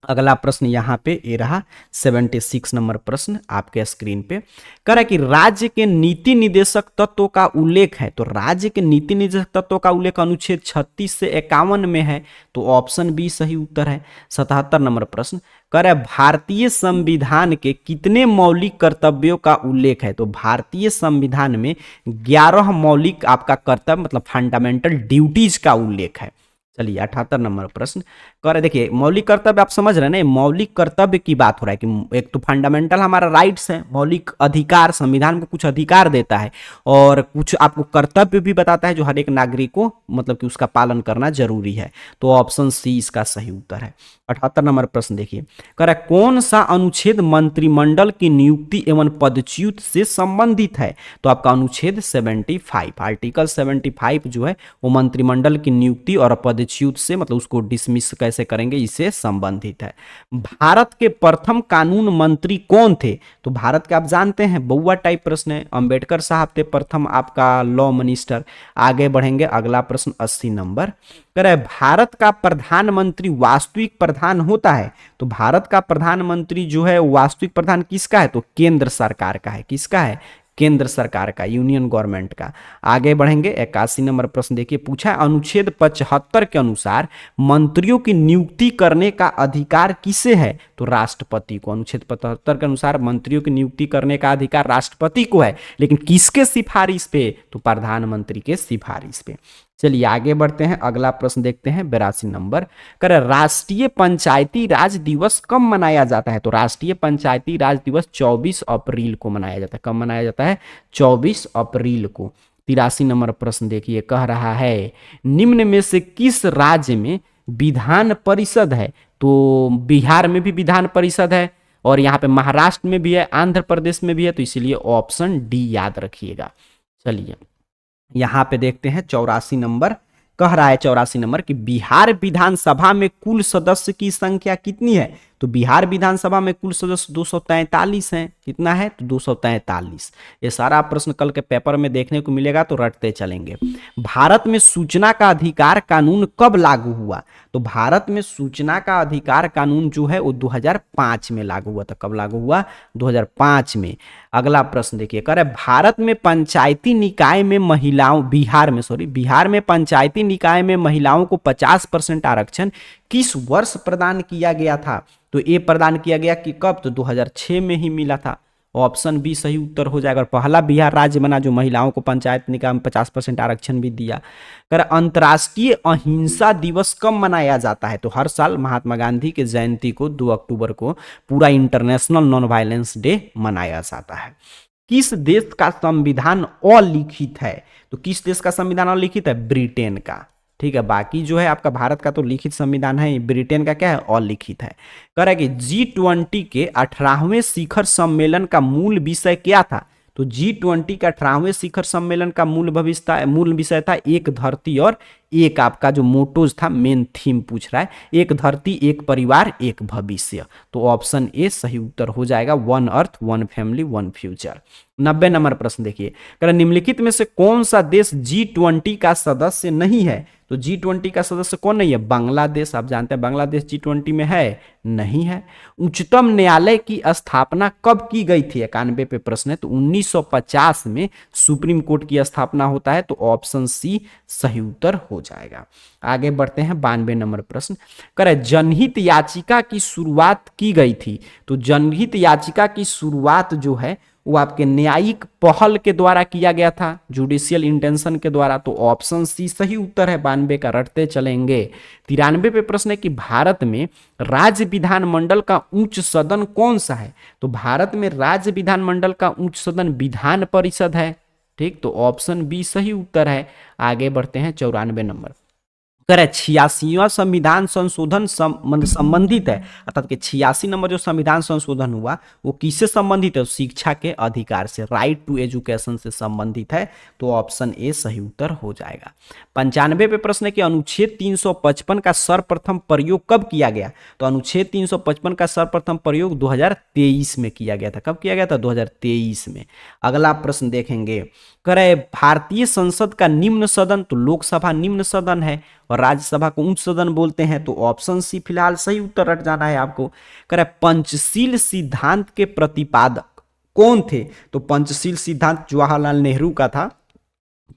अगला प्रश्न यहाँ पे ये रहा 76 नंबर प्रश्न आपके स्क्रीन पे। कह रहा है कि राज्य के नीति निदेशक तत्वों का उल्लेख है। तो राज्य के नीति निदेशक तत्वों का उल्लेख अनुच्छेद 36 से 51 में है। तो ऑप्शन बी सही उत्तर है। 77 नंबर प्रश्न कह रहा है भारतीय संविधान के कितने मौलिक कर्तव्यों का उल्लेख है। तो भारतीय संविधान में 11 मौलिक आपका कर्तव्य मतलब फंडामेंटल ड्यूटीज का उल्लेख है। चलिए 78 नंबर प्रश्न कह रहे, देखिए मौलिक कर्तव्य आप समझ रहे हैं ना, मौलिक कर्तव्य की बात हो रहा है कि एक तो फंडामेंटल हमारा राइट्स है, मौलिक अधिकार, संविधान को कुछ अधिकार देता है और कुछ आपको कर्तव्य भी बताता है जो हर एक नागरिक को मतलब कि उसका पालन करना जरूरी है। तो ऑप्शन सी इसका सही उत्तर है। 78 नंबर प्रश्न देखिए, कह रहा है कौन सा अनुच्छेद मंत्रिमंडल की नियुक्ति एवं पदच्युत से संबंधित है। तो आपका अनुच्छेद 75 आर्टिकल 75 जो है वो मंत्रिमंडल की नियुक्ति और पदच्युत से मतलब उसको डिसमिस कैसे करेंगे इससे संबंधित है। भारत के प्रथम कानून मंत्री कौन थे। तो भारत के आप जानते हैं बउआ टाइप प्रश्न है, अंबेडकर साहब थे प्रथम आपका लॉ मिनिस्टर। आगे बढ़ेंगे, अगला प्रश्न 80 नंबर कह रहा है भारत का प्रधानमंत्री वास्तविक प्रधान होता है। तो भारत का प्रधानमंत्री जो है वास्तविक प्रधान किसका है। तो केंद्र सरकार का है। किसका है, केंद्र सरकार का, यूनियन गवर्नमेंट का। आगे बढ़ेंगे, 81 नंबर प्रश्न देखिए, पूछा है अनुच्छेद 75 के अनुसार मंत्रियों की नियुक्ति करने का अधिकार किसे है। तो राष्ट्रपति को। अनुच्छेद 75 के अनुसार मंत्रियों की नियुक्ति करने का अधिकार राष्ट्रपति को है, लेकिन किसके सिफारिश पे। तो प्रधानमंत्री के सिफारिश पे। चलिए आगे बढ़ते हैं, अगला प्रश्न देखते हैं 82 नंबर कर राष्ट्रीय पंचायती राज दिवस कब मनाया जाता है। तो राष्ट्रीय पंचायती राज दिवस 24 अप्रैल को मनाया जाता है। कब मनाया जाता है, 24 अप्रैल को। 83 नंबर प्रश्न देखिए, कह रहा है निम्न में से किस राज्य में विधान परिषद है। तो बिहार में भी विधान परिषद है और यहाँ पे महाराष्ट्र में भी है, आंध्र प्रदेश में भी है, तो इसीलिए ऑप्शन डी याद रखिएगा। चलिए यहां पे देखते हैं 84 नंबर कह रहा है, 84 नंबर कि बिहार विधानसभा में कुल सदस्य की संख्या कितनी है। तो बिहार विधानसभा में कुल सदस्य 243 हैं। कितना है, तो 243। ये सारा प्रश्न कल के पेपर में देखने को मिलेगा, तो रटते चलेंगे। भारत में सूचना का अधिकार कानून कब लागू हुआ। तो भारत में सूचना का अधिकार कानून जो है वो 2005 में लागू हुआ था। कब लागू हुआ, 2005 में। अगला प्रश्न देखिए, कह रहे भारत में पंचायती निकाय में महिलाओं, बिहार में पंचायती निकाय में महिलाओं को 50% आरक्षण किस वर्ष प्रदान किया गया था। तो ये प्रदान किया गया कि कब, तो 2006 में ही मिला था। ऑप्शन बी सही उत्तर हो जाएगा। पहला बिहार राज्य बना जो महिलाओं को पंचायत निकाय में 50% आरक्षण भी दिया। कर अंतर्राष्ट्रीय अहिंसा दिवस कब मनाया जाता है। तो हर साल महात्मा गांधी के जयंती को 2 अक्टूबर को पूरा इंटरनेशनल नॉन वायलेंस डे मनाया जाता है। किस देश का संविधान अलिखित है। तो किस देश का संविधान अलिखित है, ब्रिटेन का। ठीक है, बाकी जो है आपका भारत का तो लिखित संविधान है, ब्रिटेन का क्या है, अलिखित है। कह रहा है कि G20 के 18वें शिखर सम्मेलन का मूल विषय क्या था। तो G20 का 18वें शिखर सम्मेलन का मूल विषय था एक धरती और एक, आपका जो मोटोज था, मेन थीम पूछ रहा है, एक धरती, एक परिवार, एक भविष्य। तो ऑप्शन ए सही उत्तर हो जाएगा, 1 अर्थ 1 फैमिली 1 फ्यूचर। 90 नंबर प्रश्न देखिए, कह रहा निम्नलिखित में से कौन सा देश G20 का सदस्य नहीं है। तो G20 का सदस्य कौन नहीं है, बांग्लादेश। आप जानते हैं बांग्लादेश G20 में है, नहीं है। उच्चतम न्यायालय की स्थापना कब की गई थी, 91 पे प्रश्न है। तो 1950 में सुप्रीम कोर्ट की स्थापना होता है। तो ऑप्शन सी सही उत्तर हो जाएगा। आगे बढ़ते हैं 92 नंबर प्रश्न, करे जनहित याचिका की शुरुआत की गई थी। तो जनहित याचिका की शुरुआत जो है वो आपके न्यायिक पहल के द्वारा किया गया था, जुडिशियल इंटेंशन के द्वारा। तो ऑप्शन सी सही उत्तर है, 92 का रटते चलेंगे। 93 पे प्रश्न है कि भारत में राज्य विधानमंडल का उच्च सदन कौन सा है। तो भारत में राज्य विधानमंडल का उच्च सदन विधान परिषद है। ठीक, तो ऑप्शन बी सही उत्तर है। आगे बढ़ते हैं 94 नंबर, करे 86वां संविधान संशोधन संबंधित है, अर्थात कि 86 नंबर जो संविधान संशोधन हुआ वो किससे संबंधित है? शिक्षा के अधिकार से, राइट टू एजुकेशन से संबंधित है। तो ऑप्शन ए सही उत्तर हो जाएगा। 95 पे प्रश्न है कि अनुच्छेद 355 का सर्वप्रथम प्रयोग कब किया गया? तो अनुच्छेद 355 का सर्वप्रथम प्रयोग 2023 में किया गया था। कब किया गया था? 2023 में। अगला प्रश्न देखेंगे, करे भारतीय संसद का निम्न सदन, तो लोकसभा निम्न सदन है और राज्यसभा को उच्च सदन बोलते हैं। तो ऑप्शन सी फिलहाल सही उत्तर रट जाना है आपको। करे पंचशील सिद्धांत के प्रतिपादक कौन थे? तो पंचशील सिद्धांत जवाहरलाल नेहरू का था,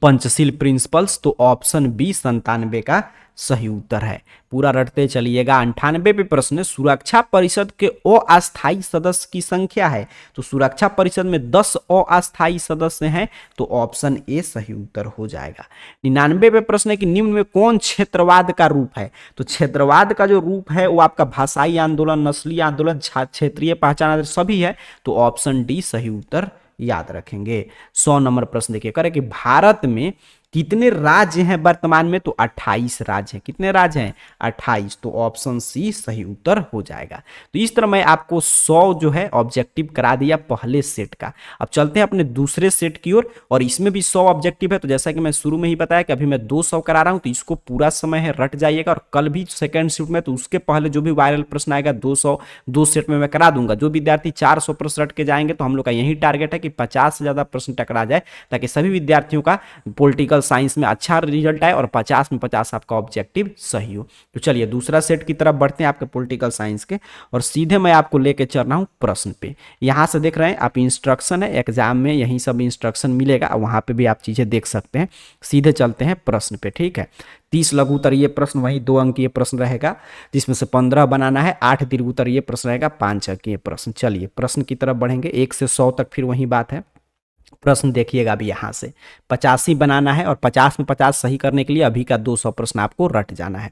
पंचशील प्रिंसिपल्स। तो ऑप्शन बी 97 का सही उत्तर है। पूरा रटते चलिएगा। 98 पे प्रश्न, सुरक्षा परिषद के अस्थायी सदस्य की संख्या है? तो सुरक्षा परिषद में 10 अस्थायी सदस्य हैं। तो ऑप्शन ए सही उत्तर हो जाएगा। 99 पे प्रश्न है कि निम्न में कौन क्षेत्रवाद का रूप है? तो क्षेत्रवाद का जो रूप है वो आपका भाषाई आंदोलन, नस्लीय आंदोलन, क्षेत्रीय पहचान सभी है। तो ऑप्शन डी सही उत्तर याद रखेंगे। 100 नंबर प्रश्न देखिए, करे कि भारत में कितने राज्य हैं वर्तमान में? तो 28 राज्य हैं। कितने राज्य हैं? 28। तो ऑप्शन सी सही उत्तर हो जाएगा। तो इस तरह मैं आपको 100 जो है ऑब्जेक्टिव करा दिया पहले सेट का। अब चलते हैं अपने दूसरे सेट की ओर, और इसमें भी 100 ऑब्जेक्टिव है। तो जैसा कि मैं शुरू में ही बताया कि अभी मैं 200 करा रहा हूं, तो इसको पूरा समय है रट जाइएगा। और कल भी सेकंड शिफ्ट में, तो उसके पहले जो भी वायरल प्रश्न आएगा 200 2 सेट में मैं करा दूंगा। जो विद्यार्थी 400 प्रश्न रट के जाएंगे, तो हम लोग का यही टारगेट है कि 50 से ज्यादा प्रश्न टकरा जाए, ताकि सभी विद्यार्थियों का पॉलिटिकल साइंस में अच्छा रिजल्ट आए और 50 में 50 आपका ऑब्जेक्टिव सही हो। तो चलिए दूसरा सेट की तरफ बढ़ते हैं आपके पॉलिटिकल साइंस के, और सीधे मैं आपको लेके चल रहा हूं प्रश्न पे। यहां से देख रहे हैं आप, इंस्ट्रक्शन है एग्जाम में, यही सब इंस्ट्रक्शन मिलेगा, वहां पे भी आप चीजें देख सकते हैं। सीधे चलते हैं प्रश्न पे, ठीक है। 30 लघु उत्तरीय प्रश्न, वही 2 अंकीय प्रश्न रहेगा, जिसमें से 15 बनाना है। 8 दीर्घ उत्तरीय प्रश्न रहेगा, 5 अंकीय प्रश्न। चलिए प्रश्न की तरफ बढ़ेंगे। 1 से 100 तक फिर वही बात है। प्रश्न देखिएगा अभी, यहां से 85 बनाना है, और 50 में 50 सही करने के लिए अभी का 200 प्रश्न आपको रट जाना है।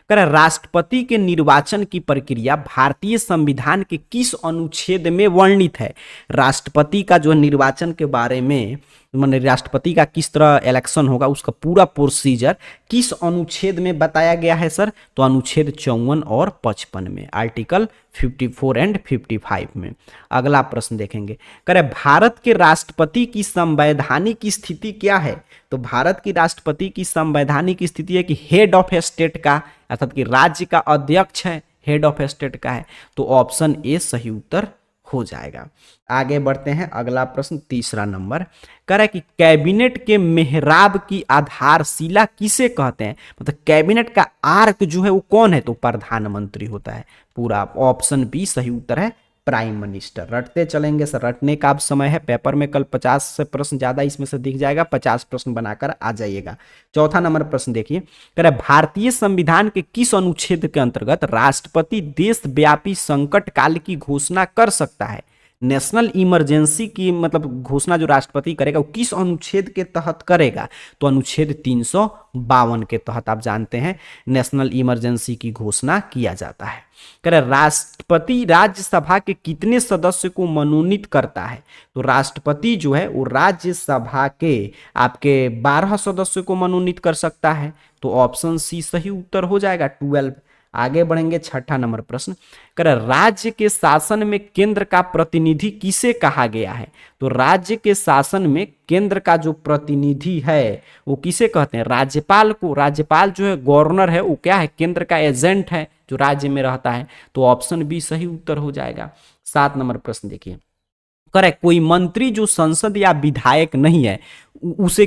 कह राष्ट्रपति के निर्वाचन की प्रक्रिया भारतीय संविधान के किस अनुच्छेद में वर्णित है? राष्ट्रपति का जो निर्वाचन के बारे में, माने राष्ट्रपति का किस तरह इलेक्शन होगा, उसका पूरा प्रोसीजर किस अनुच्छेद में बताया गया है सर? तो अनुच्छेद 54 और 55 में, आर्टिकल 54 एंड 55 में। अगला प्रश्न देखेंगे, कह भारत के राष्ट्रपति की संवैधानिक स्थिति क्या है? तो भारत की राष्ट्रपति की संवैधानिक स्थिति है कि हेड ऑफ स्टेट का, अर्थात कि राज्य का अध्यक्ष है, हेड ऑफ स्टेट का है। तो ऑप्शन ए सही उत्तर हो जाएगा। आगे बढ़ते हैं। अगला प्रश्न 3 नंबर, कह रहा है कि कैबिनेट के मेहराब की आधारशिला किसे कहते हैं? मतलब कैबिनेट का आर्क जो है वो कौन है? तो प्रधानमंत्री होता है। पूरा ऑप्शन बी सही उत्तर है, प्राइम मिनिस्टर। रटते चलेंगे सर, रटने का अब समय है। पेपर में कल 50 से प्रश्न ज्यादा इसमें से दिख जाएगा, 50 प्रश्न बनाकर आ जाइएगा। 4 नंबर प्रश्न देखिए, कह रहा है भारतीय संविधान के किस अनुच्छेद के अंतर्गत राष्ट्रपति देशव्यापी संकट काल की घोषणा कर सकता है? नेशनल इमरजेंसी की मतलब घोषणा जो राष्ट्रपति करेगा वो किस अनुच्छेद के तहत करेगा? तो अनुच्छेद 352 के तहत आप जानते हैं नेशनल इमरजेंसी की घोषणा किया जाता है। कह रहे राष्ट्रपति राज्यसभा के कितने सदस्य को मनोनीत करता है? तो राष्ट्रपति जो है वो राज्यसभा के आपके 12 सदस्यों को मनोनीत कर सकता है। तो ऑप्शन सी सही उत्तर हो जाएगा, 12। आगे बढ़ेंगे। 6 नंबर प्रश्न, कर राज्य के शासन में केंद्र का प्रतिनिधि किसे कहा गया है? तो राज्य के शासन में केंद्र का जो प्रतिनिधि है वो किसे कहते हैं? राज्यपाल को। राज्यपाल जो है गवर्नर है, वो क्या है? केंद्र का एजेंट है जो राज्य में रहता है। तो ऑप्शन बी सही उत्तर हो जाएगा। 7 नंबर प्रश्न देखिए, करेक्ट, कोई मंत्री जो संसद या विधायक नहीं है उसे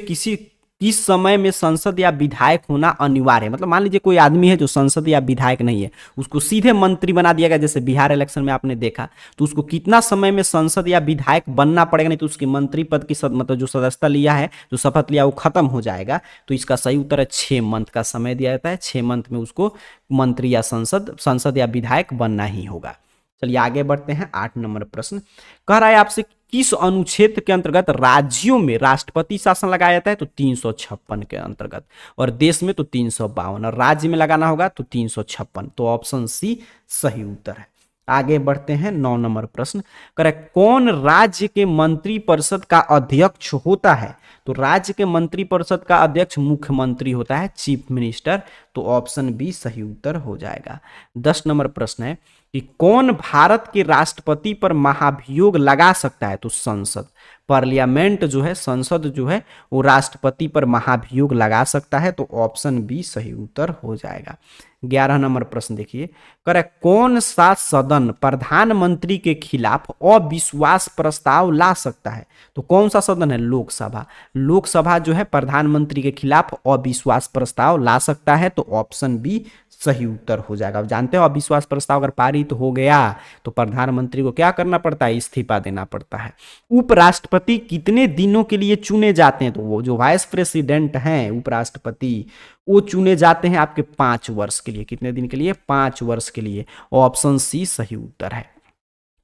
किस समय में संसद या विधायक होना अनिवार्य है? मतलब मान लीजिए कोई आदमी है जो संसद या विधायक नहीं है, उसको सीधे मंत्री बना दिया गया, जैसे बिहार इलेक्शन में आपने देखा, तो उसको कितना समय में संसद या विधायक बनना पड़ेगा, नहीं तो उसकी मंत्री पद की मतलब जो सदस्यता लिया है, जो शपथ लिया, वो खत्म हो जाएगा। तो इसका सही उत्तर है 6 मंथ का समय दिया जाता है। 6 मंथ में उसको मंत्री या संसद या विधायक बनना ही होगा। चलिए आगे बढ़ते हैं। 8 नंबर प्रश्न कह रहा है आपसे, किस अनुच्छेद के अंतर्गत राज्यों में राष्ट्रपति शासन लगाया जाता है? तो 356 के अंतर्गत, और देश में तो 352, और राज्य में लगाना होगा तो 356। तो ऑप्शन सी सही उत्तर है। आगे बढ़ते हैं 9 नंबर प्रश्न। करेक्ट, कौन राज्य के मंत्री परिषद का अध्यक्ष होता है? तो राज्य के मंत्री परिषद का अध्यक्ष मुख्यमंत्री होता है, चीफ मिनिस्टर। तो ऑप्शन बी सही उत्तर हो जाएगा। 10 नंबर प्रश्न है कि कौन भारत के राष्ट्रपति पर महाभियोग लगा सकता है? तो संसद, पार्लियामेंट जो है, संसद जो है वो राष्ट्रपति पर महाभियोग लगा सकता है। तो ऑप्शन बी सही उत्तर हो जाएगा। 11 नंबर प्रश्न देखिए, करेक्ट, कौन सा सदन प्रधानमंत्री के खिलाफ अविश्वास प्रस्ताव ला सकता है? तो कौन सा सदन है? लोकसभा। लोकसभा जो है प्रधानमंत्री के खिलाफ अविश्वास प्रस्ताव ला सकता है। तो ऑप्शन बी सही उत्तर हो जाएगा। अब जानते हो अविश्वास प्रस्ताव अगर पारित हो गया तो प्रधानमंत्री को क्या करना पड़ता है? इस्तीफा देना पड़ता है। उपराष्ट्रपति कितने दिनों के लिए चुने जाते हैं? तो वो जो वाइस प्रेसिडेंट हैं उपराष्ट्रपति, वो चुने जाते हैं आपके 5 वर्ष के लिए। कितने दिन के लिए? 5 वर्ष के लिए। ऑप्शन सी सही उत्तर है।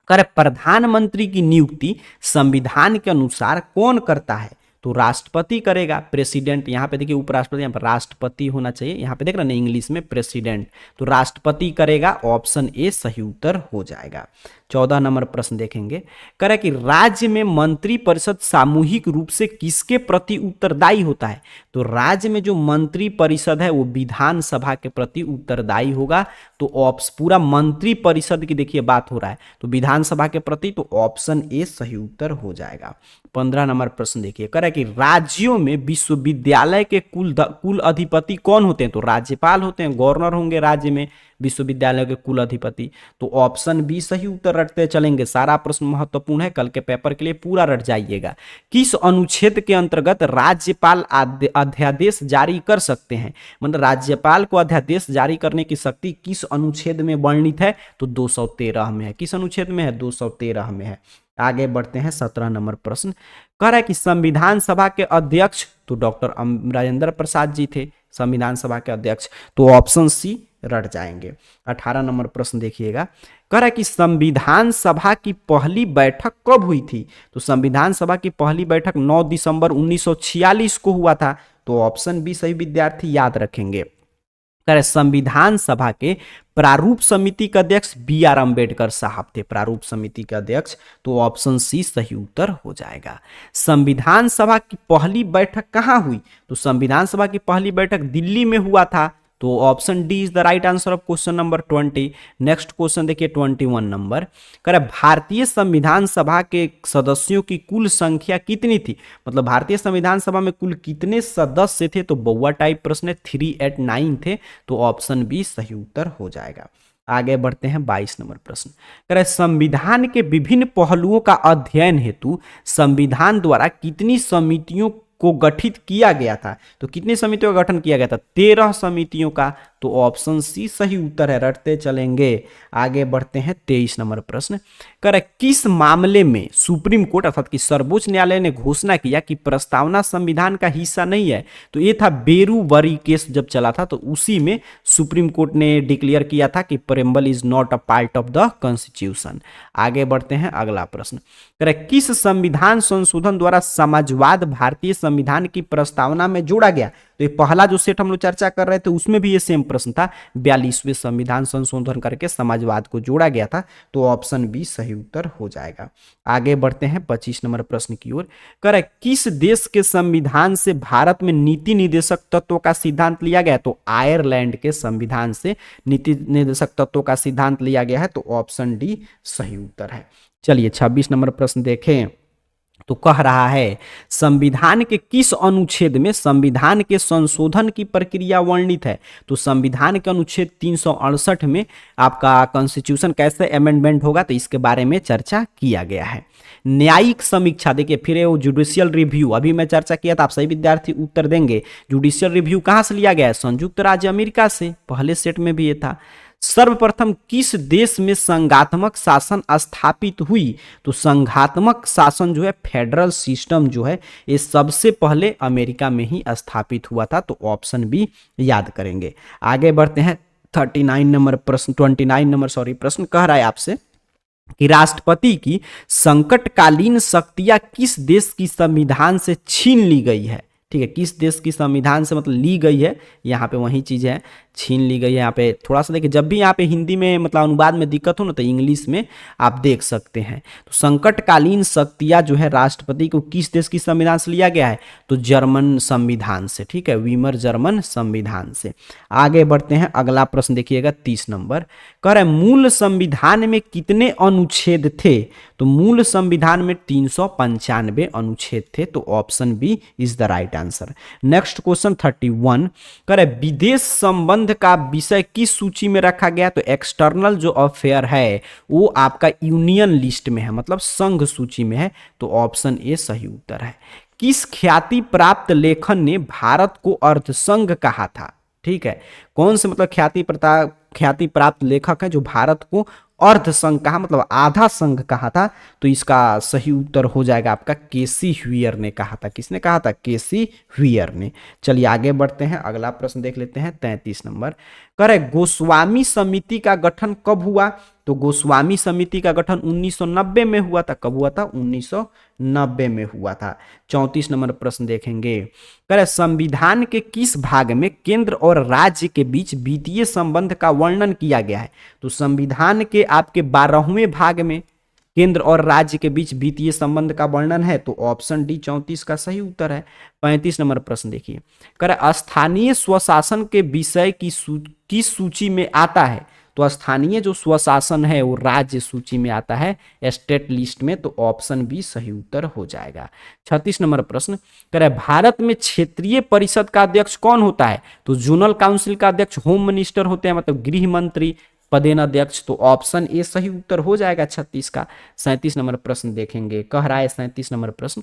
करे, प्रधानमंत्री की नियुक्ति संविधान के अनुसार कौन करता है? तो राष्ट्रपति करेगा, प्रेसिडेंट। यहाँ पे देखिए उपराष्ट्रपति, यहाँ पर राष्ट्रपति होना चाहिए, यहाँ पे देख रहे ना इंग्लिश में प्रेसिडेंट, तो राष्ट्रपति करेगा। ऑप्शन ए सही उत्तर हो जाएगा। 14 नंबर प्रश्न देखेंगे, करे कि राज्य में मंत्री परिषद सामूहिक रूप से किसके प्रति उत्तरदायी होता है? तो राज्य में जो मंत्री परिषद है वो विधानसभा के प्रति उत्तरदायी होगा। तो पूरा मंत्री परिषद की देखिए बात हो रहा है, तो विधानसभा के प्रति। तो ऑप्शन ए सही उत्तर हो जाएगा। 15 नंबर प्रश्न देखिए, करे कि राज्यों में विश्वविद्यालय के कुल अधिपति कौन होते हैं? तो राज्यपाल होते हैं, गवर्नर होंगे राज्य में विश्वविद्यालय के कुल अधिपति। तो ऑप्शन बी सही उत्तर रटते चलेंगे। सारा प्रश्न महत्वपूर्ण है, कल के पेपर के लिए पूरा रट जाइएगा। किस अनुच्छेद के अंतर्गत राज्यपाल अध्यादेश जारी कर सकते हैं? मतलब राज्यपाल को अध्यादेश जारी करने की शक्ति किस अनुच्छेद में वर्णित है? तो 213 में है। किस अनुच्छेद में है? 213 में है। आगे बढ़ते हैं 17 नंबर प्रश्न, कह रहा है कि संविधान सभा के अध्यक्ष तो डॉक्टर राजेंद्र प्रसाद जी थे संविधान सभा के अध्यक्ष। तो ऑप्शन सी रट जाएंगे। 18 नंबर प्रश्न देखिएगा, कह रहा है कि संविधान सभा की पहली बैठक कब हुई थी? तो संविधान सभा की पहली बैठक 9 दिसंबर 1946 को हुआ था। तो ऑप्शन बी सही विद्यार्थी याद रखेंगे। करें, संविधान सभा के प्रारूप समिति के अध्यक्ष बी आर अम्बेडकर साहब थे, प्रारूप समिति के अध्यक्ष। तो ऑप्शन सी सही उत्तर हो जाएगा। संविधान सभा की पहली बैठक कहाँ हुई? तो संविधान सभा की पहली बैठक दिल्ली में हुआ था। तो option D is the right answer of question number 20। Next question देखिए 21 नंबर, करे भारतीय संविधान सभा के सदस्यों की कुल संख्या कितनी थी? मतलब भारतीय संविधान सभा में कुल कितने सदस्य थे? तो बउआ टाइप प्रश्न है, 389 थे। तो ऑप्शन बी सही उत्तर हो जाएगा। आगे बढ़ते हैं 22 नंबर प्रश्न, करे संविधान के विभिन्न पहलुओं का अध्ययन हेतु संविधान द्वारा कितनी समितियों को गठित किया गया था? तो कितनी समितियों का गठन किया गया था? 13 समितियों का। तो ऑप्शन सी सही उत्तर है, रटते चलेंगे। आगे बढ़ते हैं 23 नंबर प्रश्न, करे किस मामले में सुप्रीम कोर्ट अर्थात कि सर्वोच्च न्यायालय ने घोषणा किया कि प्रस्तावना संविधान का हिस्सा नहीं है? तो ये था बेरूवरी केस जब चला था, तो उसी में सुप्रीम कोर्ट ने डिक्लेयर किया था कि preamble is not a part of the constitution. आगे बढ़ते हैं अगला प्रश्न, करे किस संविधान संशोधन द्वारा समाजवाद भारतीय संविधान की प्रस्तावना में जोड़ा गया? तो ये पहला जो सेट हम लोग चर्चा कर रहे थे उसमें भी ये सेम प्रश्न था, 42वें संविधान संशोधन करके समाजवाद को जोड़ा गया था। तो ऑप्शन बी सही उत्तर हो जाएगा। आगे बढ़ते हैं 25 नंबर प्रश्न की ओर, करे किस देश के संविधान से भारत में नीति निर्देशक तत्वों का सिद्धांत लिया गया? तो आयरलैंड के संविधान से नीति निर्देशक तत्वों का सिद्धांत लिया गया है। तो ऑप्शन डी सही उत्तर है। चलिए 26 नंबर प्रश्न देखें, तो कह रहा है संविधान के किस अनुच्छेद में संविधान के संशोधन की प्रक्रिया वर्णित है? तो संविधान के अनुच्छेद 368 में आपका कॉन्स्टिट्यूशन कैसे अमेंडमेंट होगा, तो इसके बारे में चर्चा किया गया है। न्यायिक समीक्षा देखिए, फिर वो जुडिशियल रिव्यू अभी मैं चर्चा किया था, आप सही विद्यार्थी उत्तर देंगे। जुडिशियल रिव्यू कहां से लिया गया है? संयुक्त राज्य अमेरिका से, पहले सेट में भी ये था। सर्वप्रथम किस देश में संघात्मक शासन स्थापित हुई? तो संघात्मक शासन जो है, फेडरल सिस्टम जो है, ये सबसे पहले अमेरिका में ही स्थापित हुआ था। तो ऑप्शन बी याद करेंगे। आगे बढ़ते हैं 29 नंबर प्रश्न कह रहा है आपसे कि राष्ट्रपति की संकटकालीन शक्तियां किस देश की संविधान से छीन ली गई है? ठीक है, किस देश की संविधान से मतलब ली गई है, यहाँ पे वही चीज़ है, छीन ली गई है। यहाँ पे थोड़ा सा देखिए, जब भी यहाँ पे हिंदी में मतलब अनुवाद में दिक्कत हो ना तो इंग्लिश में आप देख सकते हैं। तो संकटकालीन शक्तियाँ जो है राष्ट्रपति को किस देश की संविधान से लिया गया है, तो जर्मन संविधान से, ठीक है, वीमर जर्मन संविधान से। आगे बढ़ते हैं, अगला प्रश्न देखिएगा 30 नंबर, कह रहे मूल संविधान में कितने अनुच्छेद थे, तो मूल संविधान में 395 अनुच्छेद थे, तो option B is the right answer. Next question 31, कह रहे विदेश संबंध का विषय किस सूची में रखा गया, तो एक्सटर्नल जो अफेयर है वो आपका यूनियन लिस्ट में है, मतलब संघ सूची में है, तो ऑप्शन ए सही उत्तर है। किस ख्याति प्राप्त लेखन ने भारत को अर्धसंघ कहा था, ठीक है, कौन से मतलब ख्याति प्राप्त लेखक है जो भारत को अर्ध संघ कहा, मतलब आधा संघ कहा था, तो इसका सही उत्तर हो जाएगा आपका केसी ह्यूयर ने कहा था। किसने कहा था, केसी ह्यूयर ने। चलिए आगे बढ़ते हैं, अगला प्रश्न देख लेते हैं 33 नंबर, कह रहे गोस्वामी समिति का गठन कब हुआ, तो गोस्वामी समिति का गठन 1990 में हुआ था। कब हुआ था, 1990 में हुआ था। 34 नंबर प्रश्न देखेंगे, कह रहे संविधान के किस भाग में केंद्र और राज्य के बीच वित्तीय संबंध का वर्णन किया गया है, तो संविधान के आपके 12वें भाग में केंद्र और राज्य के बीच वित्तीय संबंध का वर्णन है, तो ऑप्शन डी 34 का सही उत्तर है। 35 नंबर प्रश्न देखिए, कह रहे स्थानीय स्वशासन के विषय की किस सूची में आता है, तो स्थानीय जो स्वशासन है वो राज्य सूची में आता है, स्टेट लिस्ट में, तो ऑप्शन बी सही उत्तर हो जाएगा। 36 नंबर प्रश्न, कह रहे भारत में क्षेत्रीय परिषद का अध्यक्ष कौन होता है, तो जोनल काउंसिल का अध्यक्ष होम मिनिस्टर होते हैं, मतलब गृह मंत्री पदेन अध्यक्ष, तो ऑप्शन ए सही उत्तर हो जाएगा 36 का। 37 नंबर प्रश्न देखेंगे, कह रहा है 37 नंबर प्रश्न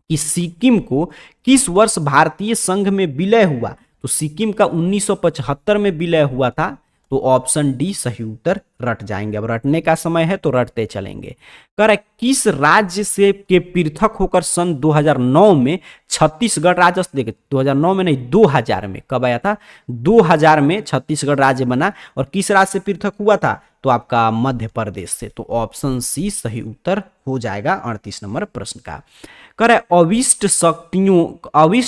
कि सिक्किम को किस वर्ष भारतीय संघ में विलय हुआ, तो सिक्किम का 1975 में विलय हुआ था, तो ऑप्शन डी सही उत्तर रट जाएंगे। अब रटने का समय है तो रटते चलेंगे। कह रहा है किस राज्य से के पृथक होकर सन 2009 में छत्तीसगढ़ राज्य, देखिए 2009 में नहीं 2000 में, कब आया था, 2000 में छत्तीसगढ़ राज्य बना, और किस राज्य से पृथक हुआ था, तो आपका मध्य प्रदेश से, तो ऑप्शन सी सही उत्तर हो जाएगा 38 नंबर प्रश्न का। कह रहे अविष्ट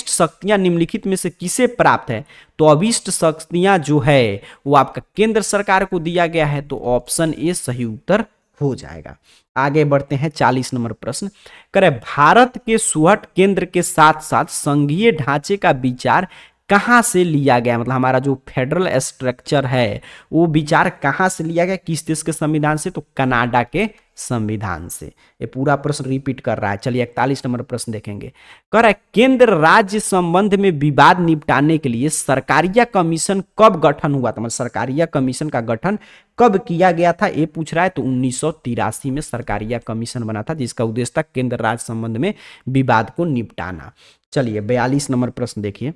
शक्तियां निम्नलिखित में से किसे प्राप्त है, तो अविष्ट शक्तियां जो है वो आपका केंद्र सरकार को दिया गया है, तो ऑप्शन ए सही उत्तर हो जाएगा। आगे बढ़ते हैं 40 नंबर प्रश्न, कह रहे भारत के सुहट केंद्र के साथ साथ संघीय ढांचे का विचार कहाँ से लिया गया, मतलब हमारा जो फेडरल स्ट्रक्चर है वो विचार कहाँ से लिया गया, किस देश के संविधान से, तो कनाडा के संविधान से। ये पूरा प्रश्न रिपीट कर रहा है। चलिए 41 नंबर प्रश्न देखेंगे, कह रहा है केंद्र राज्य संबंध में विवाद निपटाने के लिए सरकारिया कमीशन कब गठन हुआ था, मतलब सरकारिया कमीशन का गठन कब किया गया था, ये पूछ रहा है। तो 1983 में सरकारिया कमीशन बना था, जिसका उद्देश्य था केंद्र राज्य संबंध में विवाद को निपटाना। चलिए 42 नंबर प्रश्न देखिए,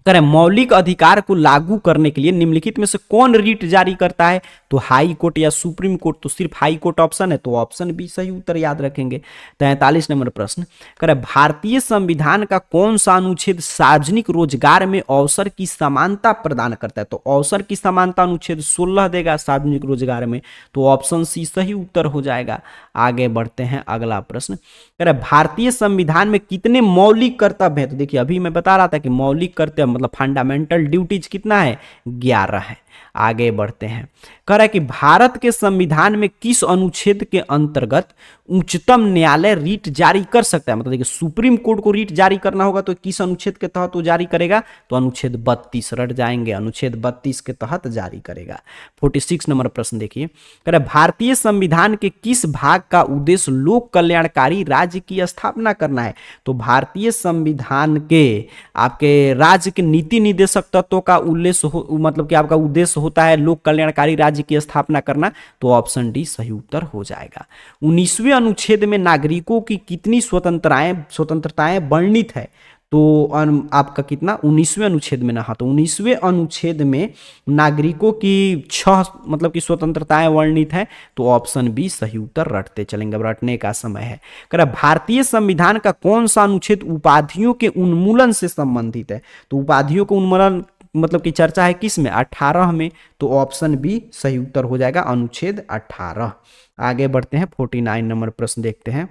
करें मौलिक अधिकार को लागू करने के लिए निम्नलिखित में से कौन रीट जारी करता है, तो हाई कोर्ट या सुप्रीम कोर्ट, तो सिर्फ हाई कोर्ट ऑप्शन है, तो ऑप्शन बी सही उत्तर याद रखेंगे। 43 नंबर प्रश्न, करें भारतीय संविधान का कौन सा अनुच्छेद सार्वजनिक रोजगार में अवसर की समानता प्रदान करता है, तो अवसर की समानता अनुच्छेद 16 देगा सार्वजनिक रोजगार में, तो ऑप्शन सी सही उत्तर हो जाएगा। आगे बढ़ते हैं अगला प्रश्न, करें भारतीय संविधान में कितने मौलिक कर्तव्य हैं, तो देखिए अभी मैं बता रहा था कि मौलिक कर्तव्य मतलब फंडामेंटल ड्यूटीज कितना है, 11 है। आगे बढ़ते हैं, कह रहा है कि भारत के संविधान में किस अनुच्छेद के अंतर्गत उच्चतम न्यायालय रीट जारी कर सकता है, मतलब देखिए सुप्रीम कोर्ट को रीट जारी करना होगा तो किस अनुच्छेद के तहत वो जारी करेगा, तो अनुच्छेद 32 रट जाएंगे, अनुच्छेद 32 के तहत जारी करेगा। 46 नंबर प्रश्न देखिए, कह रहा है भारतीय संविधान के किस भाग का उद्देश्य लोक कल्याणकारी राज्य की स्थापना करना है, तो भारतीय संविधान के आपके राज्य के नीति निर्देशक तत्वों का उल्लेख मतलब कि आपका उद्देश्य होता है लोक कल्याणकारी राज्य की स्थापना करना, तो ऑप्शन डी सही उत्तर हो जाएगा। 19वें अनुच्छेद में नागरिकों की कितनी स्वतंत्रताएं वर्णित है, तो आपका कितना 19वें अनुच्छेद में ना, तो 19वें अनुच्छेद में नागरिकों की 6 मतलब कि स्वतंत्रताएं वर्णित है, तो ऑप्शन बी सही उत्तर रटते चलेंगे, अब रटने का समय है। कह भारतीय संविधान का कौन सा अनुच्छेद उपाधियों के उन्मूलन से संबंधित है, तो उपाधियों के उन्मूलन मतलब कि चर्चा है किस में, 18 में, तो ऑप्शन बी सही उत्तर हो जाएगा, अनुच्छेद 18। आगे बढ़ते हैं 49 नंबर प्रश्न देखते हैं,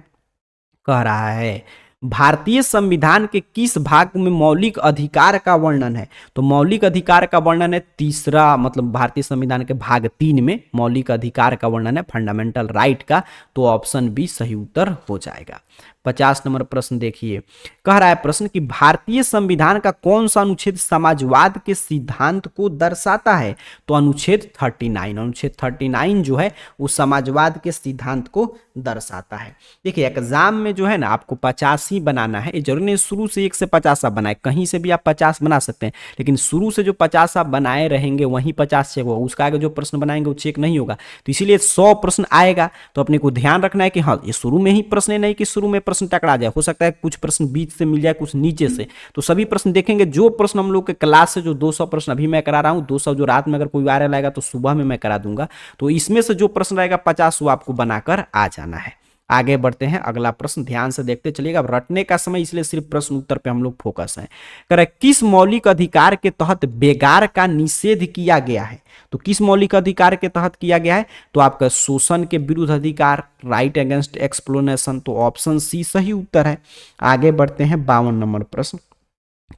कह रहा है भारतीय संविधान के किस भाग में मौलिक अधिकार का वर्णन है? तो मौलिक अधिकार का वर्णन है तीसरा, मतलब भारतीय संविधान के भाग 3 में मौलिक अधिकार का वर्णन है, फंडामेंटल राइट का। तो ऑप्शन बी सही उत्तर हो जाएगा। 50 नंबर प्रश्न देखिए, कह रहा है प्रश्न कि भारतीय संविधान का कौन सा अनुच्छेद समाजवाद के सिद्धांत को दर्शाता है? तो अनुच्छेद 39। अनुच्छेद 39 जो है वो समाजवाद के सिद्धांत को दर्शाता है। देखिए एग्जाम में जो है ना आपको 50 ही बनाना है, ये जरूरी नहीं शुरू से 1 से 50 आप बनाए, कहीं से भी आप 50 बना सकते हैं, लेकिन शुरू से जो 50 आप बनाए रहेंगे वहीं 50 चेक होगा, उसका आगे जो प्रश्न बनाएंगे वो चेक नहीं होगा। तो इसीलिए 100 प्रश्न आएगा, तो अपने को ध्यान रखना है कि हाँ ये शुरू में ही प्रश्न नहीं कि शुरू में प्रश्न टकरा जाए, हो सकता है कुछ प्रश्न बीच से मिल जाए, कुछ नीचे से। तो सभी प्रश्न देखेंगे, जो प्रश्न हम लोग के क्लास से जो 200 प्रश्न अभी मैं करा रहा हूँ, 200 जो रात में अगर कोई वायरल आएगा तो सुबह में मैं करा दूंगा, तो इसमें से जो प्रश्न रहेगा 50 वो आपको बनाकर आ जाना है। आगे बढ़ते हैं, अगला प्रश्न ध्यान से देखते चलिएगा। अब रटने का समय इसलिए सिर्फ प्रश्न उत्तर पे हम लोग फोकस है। करें किस मौलिक अधिकार के तहत बेगार का निषेध किया गया है? तो किस मौलिक अधिकार के तहत किया गया है? तो आपका शोषण के विरुद्ध अधिकार, राइट अगेंस्ट एक्सप्लोनेशन। तो ऑप्शन सी सही उत्तर है। आगे बढ़ते हैं, 52 नंबर प्रश्न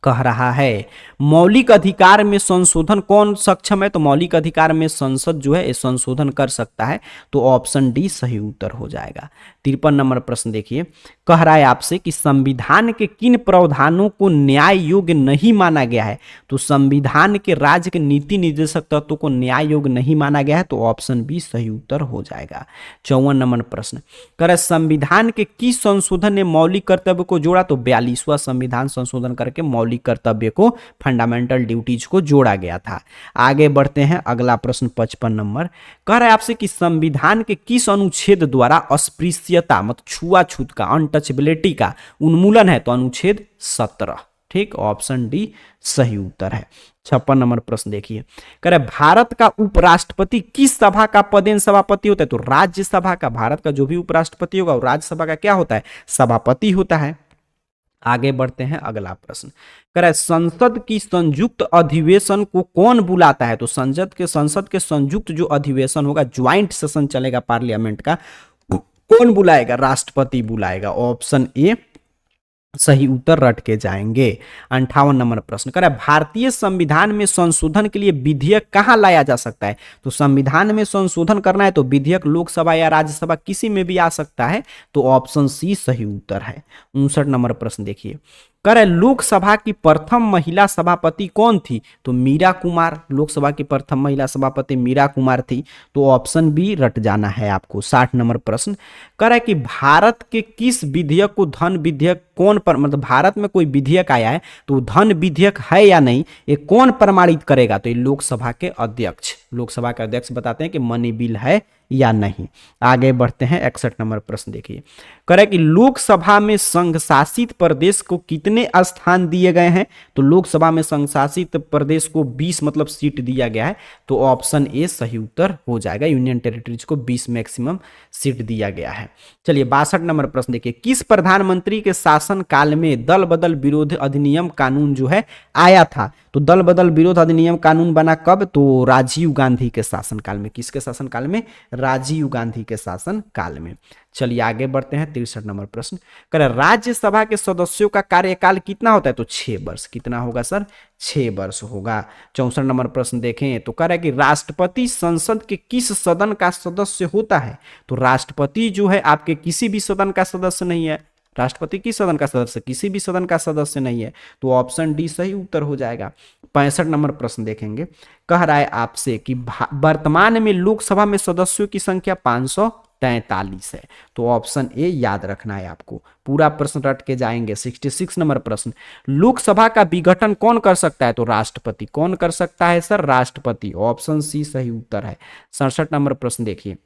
कह रहा है मौलिक अधिकार में संशोधन कौन सक्षम है? तो मौलिक अधिकार में संसद जो है संशोधन कर सकता है। तो ऑप्शन डी सही उत्तर हो जाएगा। 53 नंबर प्रश्न देखिए, कह रहा है आपसे कि संविधान के किन प्रावधानों को न्याय योग्य नहीं माना गया है? तो संविधान के राज्य के नीति निर्देशक तत्वों को न्याय योग्य नहीं माना गया है। तो ऑप्शन बी सही उत्तर हो जाएगा। 54 नंबर प्रश्न कह रहा है संविधान के किस संशोधन ने मौलिक कर्तव्य को जोड़ा? तो 42वां संविधान संशोधन करके मौलिक कर्तव्य को, फंडामेंटल ड्यूटीज को जोड़ा गया था। आगे बढ़ते हैं, अगला प्रश्न 55 नंबर कह रहा है आपसे कि संविधान के किस अनुच्छेद द्वारा अस्पृश्यता मतलब छुआछूत का, अनटचेबिलिटी का उन्मूलन है? तो अनुच्छेद 17। ठीक, ऑप्शन डी सही उत्तर है। 56 नंबर प्रश्न देखिए, कह रहे भारत का उपराष्ट्रपति किस सभा का पदेन सभापति होता है? तो राज्यसभा का। भारत का जो भी उपराष्ट्रपति होगा वो राज्यसभा का क्या होता है? सभापति होता है। आगे बढ़ते हैं, अगला प्रश्न कह रहा है संसद की संयुक्त अधिवेशन को कौन बुलाता है? तो संसद के संयुक्त जो अधिवेशन होगा, ज्वाइंट सेशन चलेगा पार्लियामेंट का, कौन बुलाएगा? राष्ट्रपति बुलाएगा। ऑप्शन ए सही उत्तर रट के जाएंगे। 58 नंबर प्रश्न कह रहा है भारतीय संविधान में संशोधन के लिए विधेयक कहाँ लाया जा सकता है? तो संविधान में संशोधन करना है तो विधेयक लोकसभा या राज्यसभा किसी में भी आ सकता है। तो ऑप्शन सी सही उत्तर है। 59 नंबर प्रश्न देखिए, कह रहे लोकसभा की प्रथम महिला सभापति कौन थी? तो मीरा कुमार। लोकसभा की प्रथम महिला सभापति मीरा कुमार थी। तो ऑप्शन बी रट जाना है आपको। 60 नंबर प्रश्न कह रहा है कि भारत के किस विधेयक को धन विधेयक कौन पर, मतलब भारत में कोई विधेयक आया है तो धन विधेयक है या नहीं, ये कौन प्रमाणित करेगा? तो ये लोकसभा के अध्यक्ष, लोकसभा के अध्यक्ष बताते हैं कि मनी बिल है या नहीं। आगे बढ़ते हैं, 61 नंबर प्रश्न देखिए, कह रहा है कि लोकसभा में संघ शासित प्रदेश को कितने स्थान दिए गए हैं? तो लोकसभा में संघ शासित प्रदेश को 20 मतलब सीट दिया गया है। तो ऑप्शन ए सही उत्तर हो जाएगा। यूनियन टेरिटरीज को 20 मैक्सिमम सीट दिया गया है। चलिए 62 नंबर प्रश्न देखिए, किस प्रधानमंत्री के शासन काल में दल बदल विरोध अधिनियम कानून जो है आया था? तो दल बदल विरोध अधिनियम कानून बना कब? तो राजीव गांधी के शासन काल में। किसके शासन काल में? राजीव गांधी के शासन काल में। चलिए आगे बढ़ते हैं, 63 नंबर प्रश्न कह रहे राज्यसभा के सदस्यों का कार्यकाल कितना होता है? तो 6 वर्ष। कितना होगा सर? 6 वर्ष होगा। 64 नंबर प्रश्न देखें तो कह रहा है कि राष्ट्रपति संसद के किस सदन का सदस्य होता है? तो राष्ट्रपति जो है आपके किसी भी सदन का सदस्य नहीं है। राष्ट्रपति किस सदन का सदस्य? किसी भी सदन का सदस्य नहीं है। तो ऑप्शन डी सही उत्तर हो जाएगा। 65 नंबर प्रश्न देखेंगे, कह रहा है आपसे कि वर्तमान में लोकसभा में सदस्यों की संख्या 543 है। तो ऑप्शन ए याद रखना है आपको। पूरा प्रश्न रट के जाएंगे। 66 नंबर प्रश्न, लोकसभा का विघटन कौन कर सकता है? तो राष्ट्रपति। कौन कर सकता है सर? राष्ट्रपति। ऑप्शन सी सही उत्तर है। 67 नंबर प्रश्न देखिए,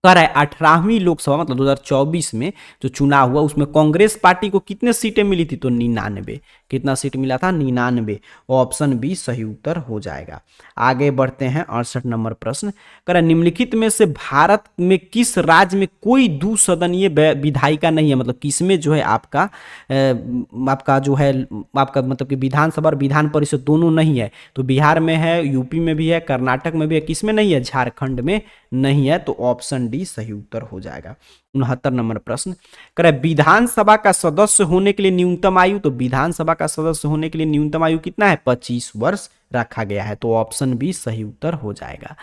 कह रहा है 18वीं लोकसभा मतलब 2024 में जो चुनाव हुआ उसमें कांग्रेस पार्टी को कितने सीटें मिली थी? तो 99। कितना सीट मिला था? 99। ऑप्शन बी सही उत्तर हो जाएगा। आगे बढ़ते हैं, 68 नंबर प्रश्न कह रहा है निम्नलिखित में से भारत में किस राज्य में कोई द्विसदनीय विधायिका नहीं है? मतलब किसमें जो है आपका जो है आपका मतलब कि विधानसभा और विधान परिषद दोनों नहीं है। तो बिहार में है, यूपी में भी है, कर्नाटक में भी है, किसमें नहीं है? झारखंड में नहीं है। तो ऑप्शन डी डी सही उत्तर हो जाएगा। 69 नंबर प्रश्न करे विधानसभा का सदस्य होने के लिए न्यूनतम आयु, तो विधानसभा का सदस्य होने के लिए न्यूनतम आयु कितना है, 25 वर्ष रखा गया है, तो ऑप्शन बी सही उत्तर हो जाएगा।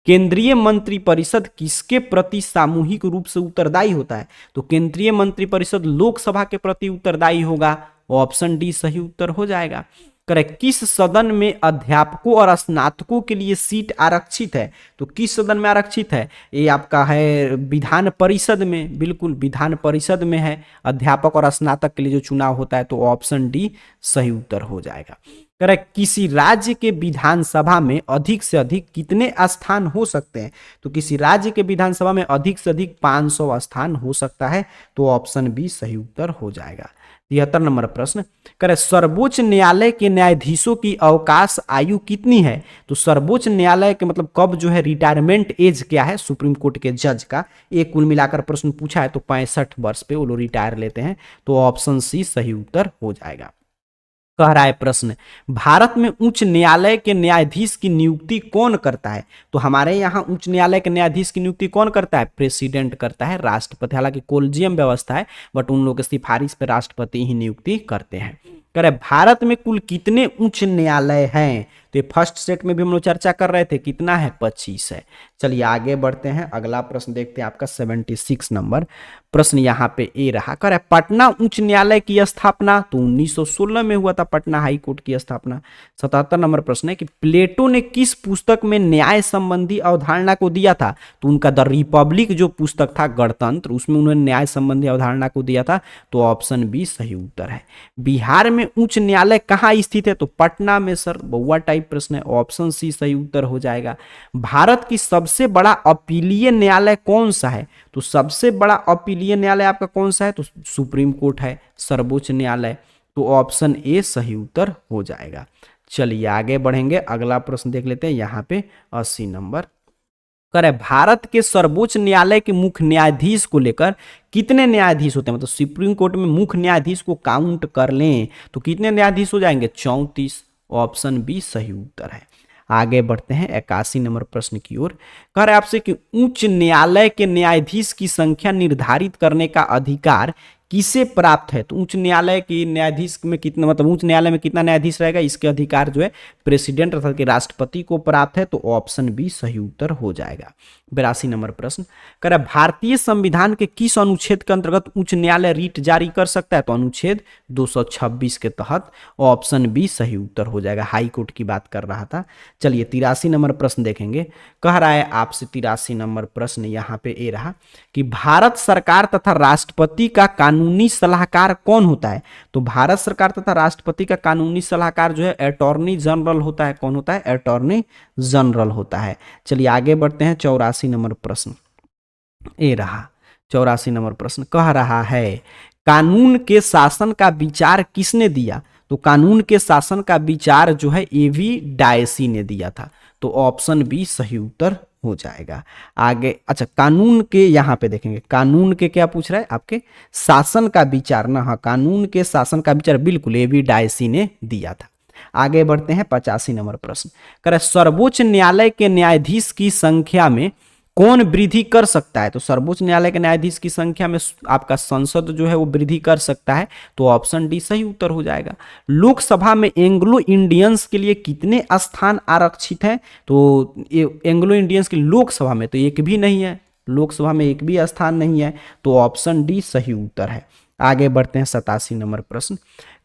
केंद्रीय मंत्रिपरिषद किसके प्रति सामूहिक रूप से उत्तरदायी होता है, तो केंद्रीय मंत्रिपरिषद लोकसभा के प्रति उत्तरदायी होगा, ऑप्शन डी सही उत्तर हो जाएगा। करेक्ट, किस सदन में अध्यापकों और स्नातकों के लिए सीट आरक्षित है, तो किस सदन में आरक्षित है, ये आपका है विधान परिषद में, बिल्कुल विधान परिषद में है अध्यापक और स्नातक के लिए जो चुनाव होता है, तो ऑप्शन डी सही उत्तर हो जाएगा। करेक्ट, किसी राज्य के विधानसभा में अधिक से अधिक कितने स्थान हो सकते हैं, तो किसी राज्य के विधानसभा में अधिक से अधिक 500 स्थान हो सकता है, तो ऑप्शन बी सही उत्तर हो जाएगा। 73 नंबर प्रश्न करे सर्वोच्च न्यायालय के न्यायाधीशों की अवकाश आयु कितनी है, तो सर्वोच्च न्यायालय के मतलब कब जो है रिटायरमेंट एज क्या है सुप्रीम कोर्ट के जज का, एक कुल मिलाकर प्रश्न पूछा है, तो 65 वर्ष पे वो लोग रिटायर लेते हैं, तो ऑप्शन सी सही उत्तर हो जाएगा। कह रहा है प्रश्न भारत में उच्च न्यायालय के न्यायाधीश की नियुक्ति कौन करता है, तो हमारे यहाँ उच्च न्यायालय के न्यायाधीश की नियुक्ति कौन करता है, प्रेसिडेंट करता है, राष्ट्रपति, हालांकि कोलिजियम व्यवस्था है बट उन लोगों की सिफारिश पे राष्ट्रपति ही नियुक्ति करते हैं। कह रहे भारत में कुल कितने उच्च न्यायालय हैं, तो ये फर्स्ट सेट में भी हम लोग चर्चा कर रहे थे, कितना है, 25 है। चलिए आगे बढ़ते हैं, अगला प्रश्न देखते हैं आपका 76 नंबर प्रश्न यहाँ पे ए रहा। कह रहा है पटना उच्च न्यायालय की स्थापना, तो 1916 में हुआ था पटना हाई कोर्ट की स्थापना। 77 नंबर प्रश्न है कि प्लेटो ने किस पुस्तक में न्याय संबंधी अवधारणा को दिया था, तो उनका द रिपब्लिक जो पुस्तक था गणतंत्र, उसमें उन्होंने न्याय संबंधी अवधारणा को दिया था, तो ऑप्शन बी सही उत्तर है। बिहार में उच्च न्यायालय कहाँ स्थित है, तो पटना में, सर बहुआ टाइप प्रश्न है, ऑप्शन सी सही उत्तर हो जाएगा। भारत की सबसे बड़ा अपीलीय न्यायालय कौन सा है, तो सबसे बड़ा अपीलीय न्यायालय आपका कौन सा है, तो सुप्रीम कोर्ट है, सर्वोच्च न्यायालय, तो ऑप्शन ए सही उत्तर हो जाएगा। चलिए आगे बढ़ेंगे, अगला प्रश्न देख लेते हैं यहाँ पे 80 नंबर। करे भारत के सर्वोच्च न्यायालय के मुख्य न्यायाधीश को लेकर कितने न्यायाधीश होते हैं, मतलब सुप्रीम कोर्ट में मुख्य न्यायाधीश को काउंट कर लें तो कितने न्यायाधीश हो जाएंगे, 34, ऑप्शन बी सही उत्तर है। आगे बढ़ते हैं 81 नंबर प्रश्न की ओर। कह रहे आपसे कि उच्च न्यायालय के न्यायाधीश की संख्या निर्धारित करने का अधिकार किसे प्राप्त है, तो उच्च न्यायालय की न्यायाधीश में कितना, मतलब उच्च न्यायालय में कितना न्यायाधीश रहेगा, इसके अधिकार जो है प्रेसिडेंट अर्थात कि राष्ट्रपति को प्राप्त है, तो ऑप्शन बी सही उत्तर हो जाएगा। 82 नंबर प्रश्न कह रहा है भारतीय संविधान के किस अनुच्छेद के अंतर्गत उच्च न्यायालय रीट जारी कर सकता है, तो अनुच्छेद 226 के तहत, ऑप्शन बी सही उत्तर हो जाएगा। हाई कोर्ट की बात कर रहा था। चलिए 83 नंबर प्रश्न देखेंगे। कह रहा है आपसे 83 नंबर प्रश्न यहाँ पे ए रहा कि भारत सरकार तथा राष्ट्रपति का कानूनी सलाहकार कौन होता है, तो भारत सरकार तथा राष्ट्रपति का कानूनी सलाहकार जो है अटॉर्नी जनरल होता है, कौन होता है, अटॉर्नी जनरल होता है। चलिए आगे बढ़ते हैं 84 नंबर प्रश्न ए रहा। 84 नंबर प्रश्न कह रहा है कानून के शासन का विचार किसने दिया, तो कानून के शासन का विचार जो है एवी डायसी ने दिया था, तो ऑप्शन बी सही उत्तर हो जाएगा। आगे अच्छा कानून के यहाँ पे देखेंगे, कानून के क्या पूछ रहा है आपके शासन का विचार ना, हाँ कानून के शासन का विचार बिल्कुल एवी डायसी ने दिया था। आगे बढ़ते हैं 85 नंबर प्रश्न कह रहा है सर्वोच्च न्यायालय के न्यायाधीश की संख्या में कौन वृद्धि कर सकता है, तो सर्वोच्च न्यायालय के न्यायाधीश की संख्या में आपका संसद जो है वो वृद्धि कर सकता है, तो ऑप्शन डी सही उत्तर हो जाएगा। लोकसभा में एंग्लो इंडियंस के लिए कितने स्थान आरक्षित हैं, तो एंग्लो इंडियंस की लोकसभा में तो एक भी नहीं है, लोकसभा में एक भी स्थान नहीं है, तो ऑप्शन डी सही उत्तर है। आगे बढ़ते हैं 87 नंबर प्रश्न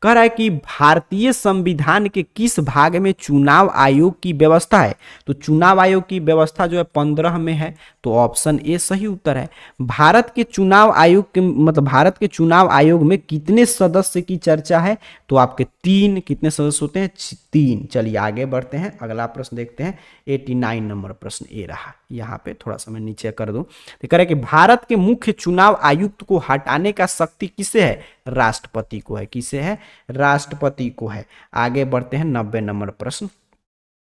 कह रहा है कि भारतीय संविधान के किस भाग में चुनाव आयोग की व्यवस्था है, तो चुनाव आयोग की व्यवस्था जो है 15 में है, तो ऑप्शन ए सही उत्तर है। भारत के चुनाव आयोग के मतलब भारत के चुनाव आयोग में कितने सदस्य की चर्चा है, तो आपके 3, कितने सदस्य होते हैं, 3। चलिए आगे बढ़ते हैं, अगला प्रश्न देखते हैं 89 नंबर प्रश्न ए रहा। यहाँ पे थोड़ा सा मैं नीचे कर दूं, तो कह रहा है कि भारत के मुख्य चुनाव आयुक्त को हटाने का शक्ति किसे है, राष्ट्रपति को है, किसे है, राष्ट्रपति को है। आगे बढ़ते हैं 90 नंबर प्रश्न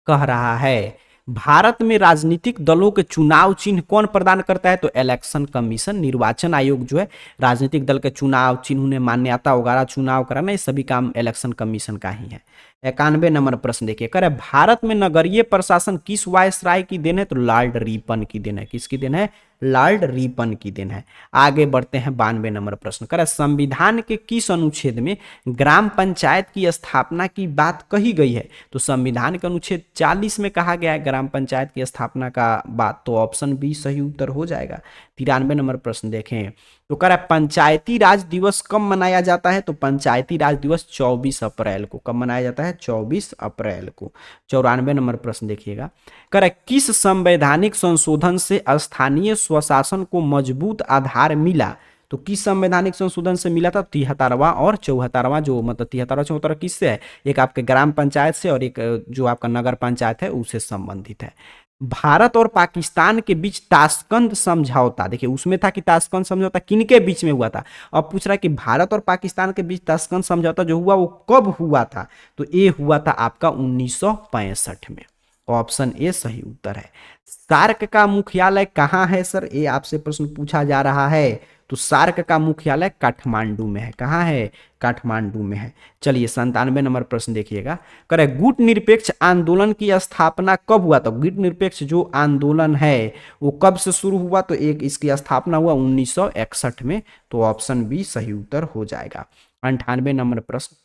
कह रहा है भारत में राजनीतिक दलों के चुनाव चिन्ह कौन प्रदान करता है, तो इलेक्शन कमीशन, निर्वाचन आयोग जो है राजनीतिक दल के चुनाव चिन्ह उन्हें मान्यता वगैरह चुनाव कराना, ये सभी काम इलेक्शन कमीशन का ही है। 91 नंबर प्रश्न देखिए कह रहे भारत में नगरीय प्रशासन किस वायसराय की देन है, तो लॉर्ड रिपन की देन है, किसकी देन है, लॉर्ड रिपन की देन है। आगे बढ़ते हैं 92 नंबर प्रश्न। कर संविधान के किस अनुच्छेद में ग्राम पंचायत की स्थापना की बात कही गई है? तो संविधान के अनुच्छेद 40 में कहा गया है ग्राम पंचायत की स्थापना का बात, तो ऑप्शन बी सही उत्तर हो जाएगा। 93 नंबर प्रश्न देखें तो कह रहा है पंचायती राज दिवस कब मनाया जाता है? तो पंचायती राज दिवस 24 अप्रैल को। कब मनाया जाता है? 24 अप्रैल को। 94 नंबर प्रश्न देखिएगा, कह रहा है किस संवैधानिक संशोधन से स्थानीय स्वशासन को मजबूत आधार मिला? तो किस संवैधानिक संशोधन से मिला था? 73वां और 74वां, जो मतलब 73वां 74वां किससे है? एक आपके ग्राम पंचायत से और एक जो आपका नगर पंचायत है उससे संबंधित है। भारत और पाकिस्तान के बीच ताशकंद समझौता, देखिए उसमें था कि ताशकंद समझौता किनके बीच में हुआ था, अब पूछ रहा है कि भारत और पाकिस्तान के बीच ताशकंद समझौता जो हुआ वो कब हुआ था? तो ये हुआ था आपका 1965 में। ऑप्शन ए सही उत्तर है। सार्क का मुख्यालय कहाँ है सर? ये आपसे प्रश्न पूछा जा रहा है। तो सार्क का मुख्यालय काठमांडू में है। कहाँ है? काठमांडू में है। चलिए 97 नंबर प्रश्न देखिएगा, करे गुट निरपेक्ष आंदोलन की स्थापना कब हुआ? तो गुट निरपेक्ष जो आंदोलन है वो कब से शुरू हुआ? तो एक इसकी स्थापना हुआ 1961 में। तो ऑप्शन बी सही उत्तर हो जाएगा। 98 नंबर प्रश्न,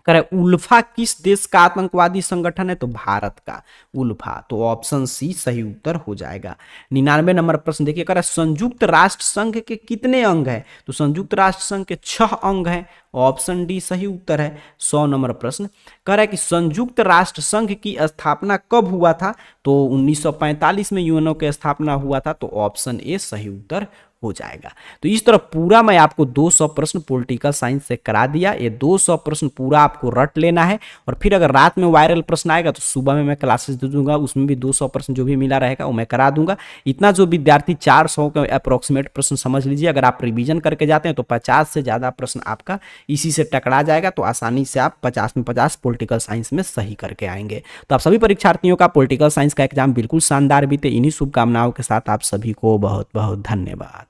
करे उल्फा किस देश का आतंकवादी संगठन है? तो भारत का उल्फा। तो ऑप्शन सी सही उत्तर हो जाएगा। 99 नंबर प्रश्न देखिए, करे संयुक्त राष्ट्र संघ के कितने अंग हैं? तो संयुक्त राष्ट्र संघ के 6 अंग हैं। ऑप्शन डी सही उत्तर है। 100 नंबर प्रश्न, कह रहा है कि संयुक्त राष्ट्र संघ की स्थापना कब हुआ था? तो 1945 में यूएनओ की स्थापना हुआ था। तो ऑप्शन ए सही उत्तर हो जाएगा। तो इस तरह पूरा मैं आपको 200 प्रश्न पॉलिटिकल साइंस से करा दिया। ये 200 प्रश्न पूरा आपको रट लेना है, और फिर अगर रात में वायरल प्रश्न आएगा तो सुबह में मैं क्लासेस दे दूंगा, उसमें भी 200 प्रश्न जो भी मिला रहेगा वो मैं करा दूंगा। इतना जो विद्यार्थी 400 के अप्रोक्सीमेट प्रश्न समझ लीजिए, अगर आप रिवीजन करके जाते हैं तो 50 से ज़्यादा प्रश्न आपका इसी से टकरा जाएगा। तो आसानी से आप 50 में 50 पॉलिटिकल साइंस में सही करके आएंगे। तो आप सभी परीक्षार्थियों का पॉलिटिकल साइंस का एग्जाम बिल्कुल शानदार बीते, इन्हीं शुभकामनाओं के साथ आप सभी को बहुत बहुत धन्यवाद।